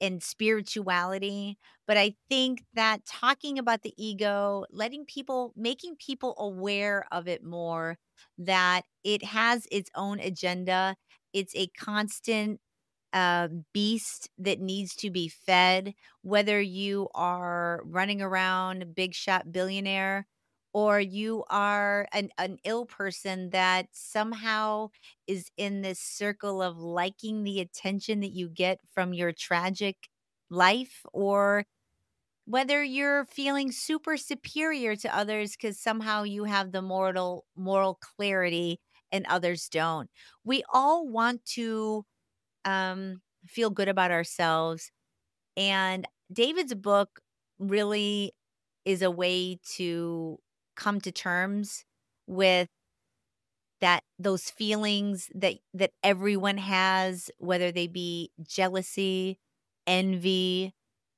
and spirituality, but I think that talking about the ego, making people aware of it more, that it has its own agenda. It's a constant beast that needs to be fed, whether you are running around big shot billionaire or you are an ill person that somehow is in this circle of liking the attention that you get from your tragic life, or whether you're feeling super superior to others because somehow you have the moral clarity and others don't. We all want to feel good about ourselves. And David's book really is a way to come to terms with those feelings that everyone has, whether they be jealousy, envy,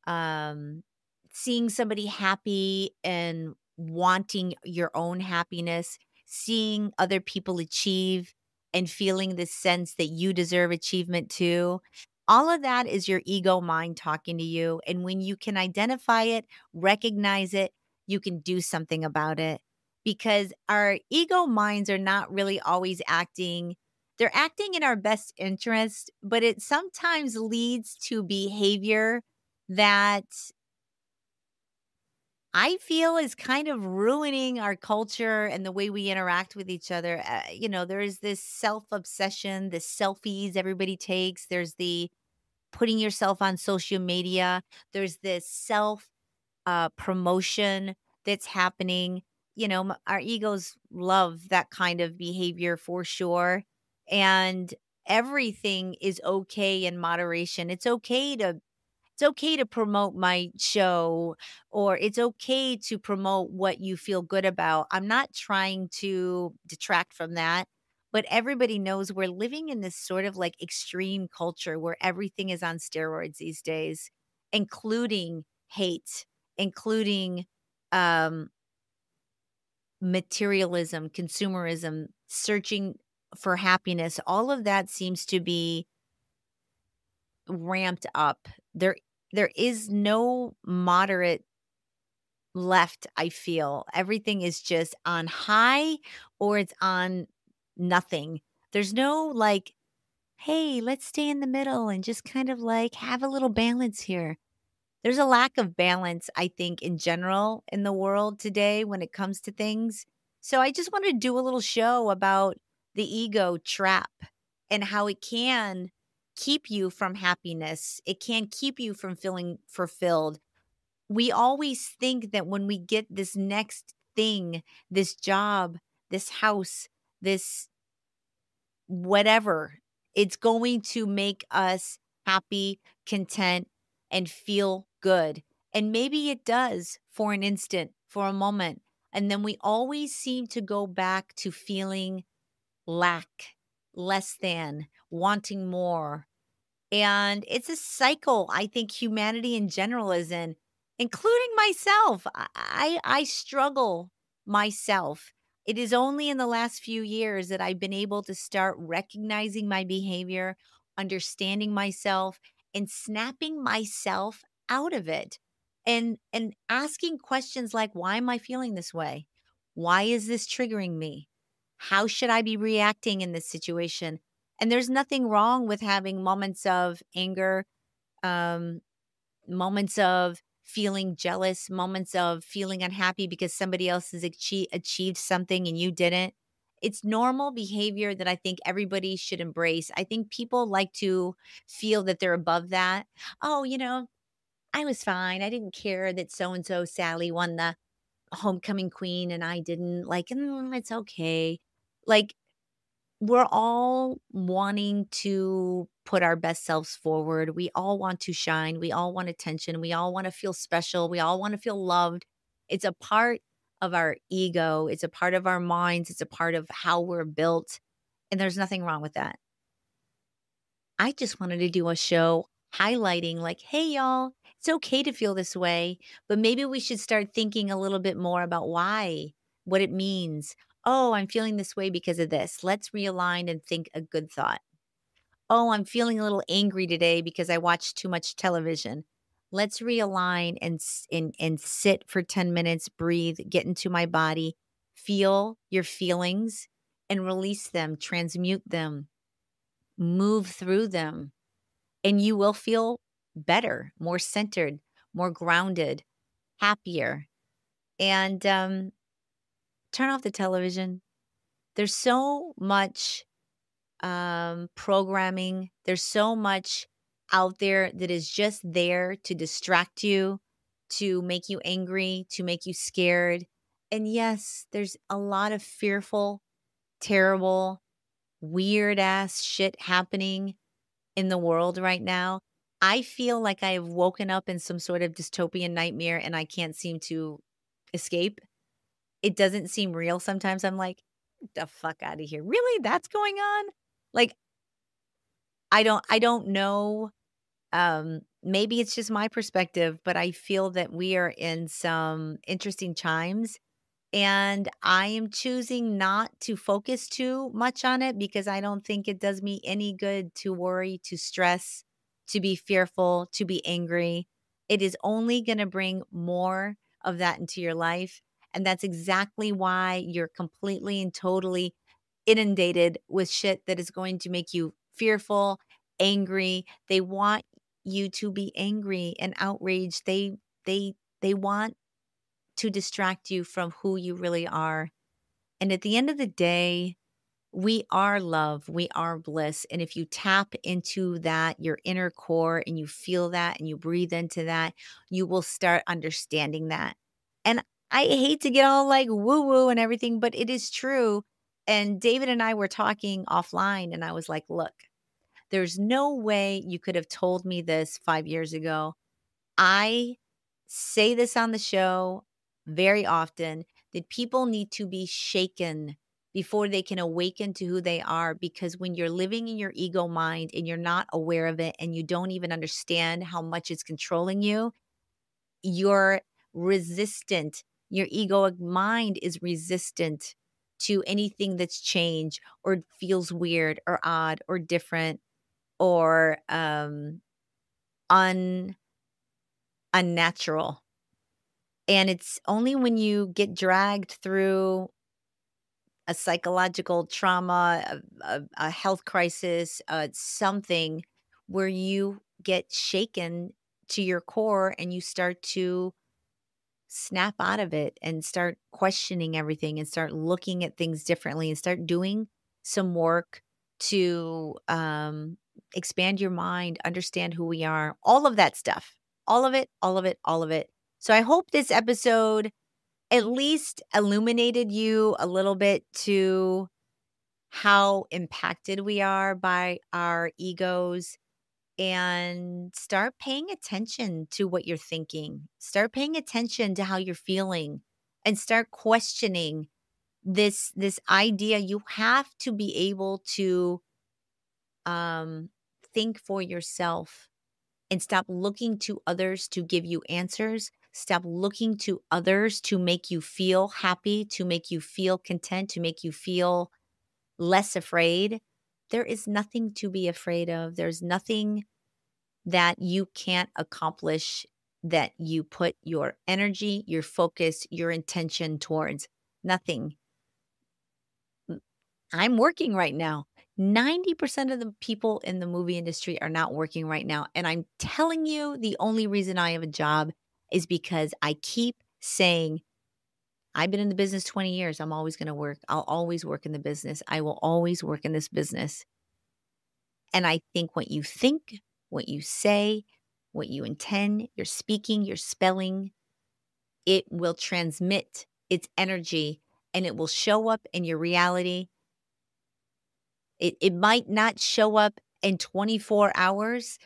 um, seeing somebody happy and wanting your own happiness, seeing other people achieve and feeling the sense that you deserve achievement too. All of that is your ego mind talking to you. And when you can identify it, recognize it, you can do something about it, because our ego minds are not really always acting. They're acting in our best interest, but it sometimes leads to behavior that I feel is kind of ruining our culture and the way we interact with each other. There is this self-obsession, the selfies everybody takes. There's the putting yourself on social media. There's this self promotion that's happening. Our egos love that kind of behavior for sure. And everything is okay in moderation. It's okay to promote my show, or it's okay to promote what you feel good about. I'm not trying to detract from that, but everybody knows we're living in this sort of like extreme culture where everything is on steroids these days, including hate, including um, materialism, consumerism, searching for happiness. All of that seems to be ramped up. There is no moderate left, I feel. Everything is just on high or it's on nothing. There's no like, hey, let's stay in the middle and just kind of like have a little balance here. There's a lack of balance, I think, in general in the world today when it comes to things. So I just want to do a little show about the ego trap and how it can keep you from happiness. It can't keep you from feeling fulfilled. We always think that when we get this next thing, this job, this house, this whatever, it's going to make us happy, content, and feel good. And maybe it does for an instant, for a moment. And then we always seem to go back to feeling lack, less than, wanting more, and it's a cycle I think humanity in general is in, including myself. I struggle myself. It is only in the last few years that I've been able to start recognizing my behavior, understanding myself, and snapping myself out of it. And asking questions like, why am I feeling this way? Why is this triggering me? How should I be reacting in this situation? And there's nothing wrong with having moments of anger, um, moments of feeling jealous, moments of feeling unhappy because somebody else has achieved something and you didn't. It's normal behavior that I think everybody should embrace. I think people like to feel that they're above that. Oh, I was fine. I didn't care that so and so Sally won the homecoming queen and I didn't. Like, it's okay. Like, we're all wanting to put our best selves forward. We all want to shine. We all want attention. We all want to feel special. We all want to feel loved. It's a part of our ego. It's a part of our minds. It's a part of how we're built. And there's nothing wrong with that. I just wanted to do a show highlighting, like, hey, y'all, it's okay to feel this way, but maybe we should start thinking a little bit more about why, what it means. Oh, I'm feeling this way because of this. Let's realign and think a good thought. Oh, I'm feeling a little angry today because I watched too much television. Let's realign and sit for 10 minutes, breathe, get into my body, feel your feelings and release them, transmute them, move through them, and you will feel better, more centered, more grounded, happier. And turn off the television. There's so much programming. There's so much out there that is just there to distract you, to make you angry, to make you scared. And yes, there's a lot of fearful, terrible, weird ass shit happening in the world right now. I feel like I have woken up in some sort of dystopian nightmare and I can't seem to escape. It doesn't seem real sometimes. I'm like, "Get the fuck out of here. Really? That's going on?" Like, I don't know. Maybe it's just my perspective, but I feel that we are in some interesting times. And I am choosing not to focus too much on it because I don't think it does me any good to worry, to stress, to be fearful, to be angry. It is only going to bring more of that into your life. And that's exactly why you're completely and totally inundated with shit that is going to make you fearful, angry. They want you to be angry and outraged. They want to distract you from who you really are. And at the end of the day, we are love, we are bliss. And if you tap into that, your inner core, and you feel that and you breathe into that, you will start understanding that. And I hate to get all like woo woo and everything, but it is true. And David and I were talking offline, and I was like, look, there's no way you could have told me this 5 years ago. I say this on the show very often that people need to be shaken before they can awaken to who they are. Because when you're living in your ego mind and you're not aware of it and you don't even understand how much it's controlling you, you're resistant. Your egoic mind is resistant to anything that's changed or feels weird or odd or different or un unnatural. And it's only when you get dragged through a psychological trauma, a health crisis, something where you get shaken to your core and you start to snap out of it and start questioning everything and start looking at things differently and start doing some work to expand your mind, understand who we are, all of that stuff. All of it, all of it, all of it. So I hope this episode at least illuminated you a little bit to how impacted we are by our egos, and start paying attention to what you're thinking. Start paying attention to how you're feeling, and start questioning this idea. You have to be able to think for yourself and stop looking to others to give you answers. Stop looking to others to make you feel happy, to make you feel content, to make you feel less afraid. There is nothing to be afraid of. There's nothing that you can't accomplish that you put your energy, your focus, your intention towards. Nothing. I'm working right now. 90% of the people in the movie industry are not working right now. And I'm telling you, the only reason I have a job is because I keep saying, I've been in the business 20 years. I'm always going to work. I'll always work in the business. I will always work in this business. And I think what you think, what you say, what you intend, your speaking, your spelling, it will transmit its energy and it will show up in your reality. It might not show up in 24 hours.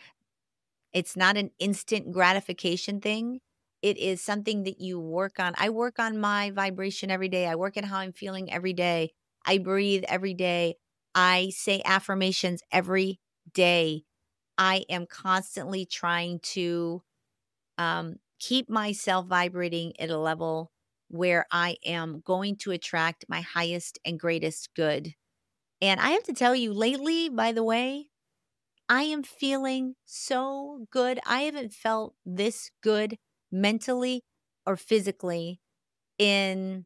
It's not an instant gratification thing. It is something that you work on. I work on my vibration every day. I work on how I'm feeling every day. I breathe every day. I say affirmations every day. I am constantly trying to keep myself vibrating at a level where I am going to attract my highest and greatest good. And I have to tell you, lately, by the way, I am feeling so good. I haven't felt this good mentally or physically in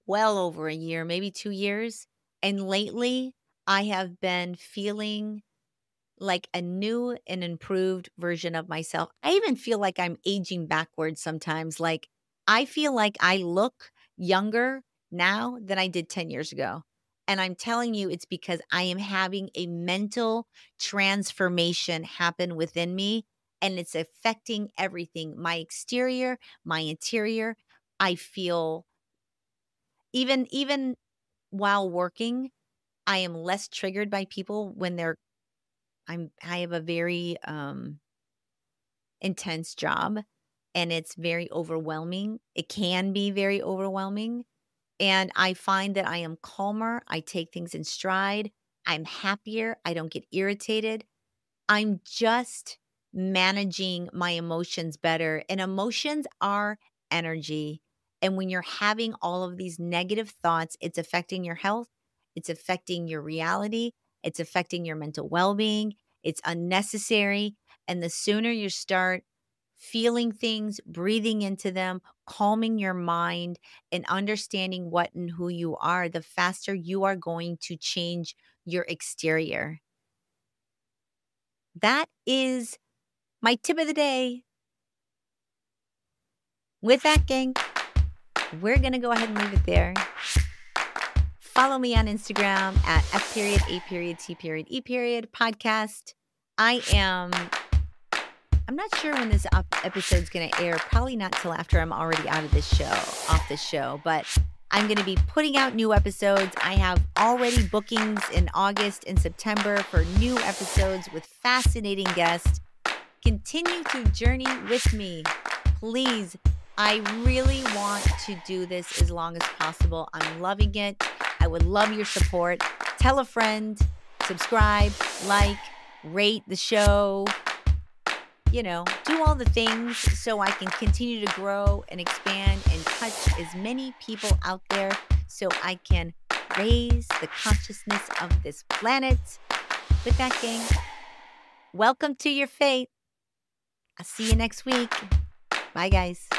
well over a year, maybe 2 years. And lately, I have been feeling like a new and improved version of myself. I even feel like I'm aging backwards sometimes. Like, I feel like I look younger now than I did 10 years ago. And I'm telling you, it's because I am having a mental transformation happen within me, and it's affecting everything, my exterior, my interior. I feel even while working, I am less triggered by people when I have a very intense job, and it's very overwhelming. It can be very overwhelming. And I find that I am calmer. I take things in stride. I'm happier. I don't get irritated. I'm just managing my emotions better. And emotions are energy. And when you're having all of these negative thoughts, it's affecting your health, it's affecting your reality, it's affecting your mental well being. It's unnecessary. And the sooner you start feeling things, breathing into them, calming your mind, and understanding what and who you are, the faster you are going to change your exterior. That is my tip of the day. With that, gang, we're going to go ahead and leave it there. Follow me on Instagram at F.A.T.E podcast. I'm not sure when this episode's going to air. Probably not till after I'm already off this show. But I'm going to be putting out new episodes. I have already bookings in August and September for new episodes with fascinating guests. Continue to journey with me. Please, I really want to do this as long as possible. I'm loving it. I would love your support. Tell a friend, subscribe, like, rate the show. Do all the things so I can continue to grow and expand and touch as many people out there so I can raise the consciousness of this planet. With that, gang, welcome to your fate. I'll see you next week. Bye, guys.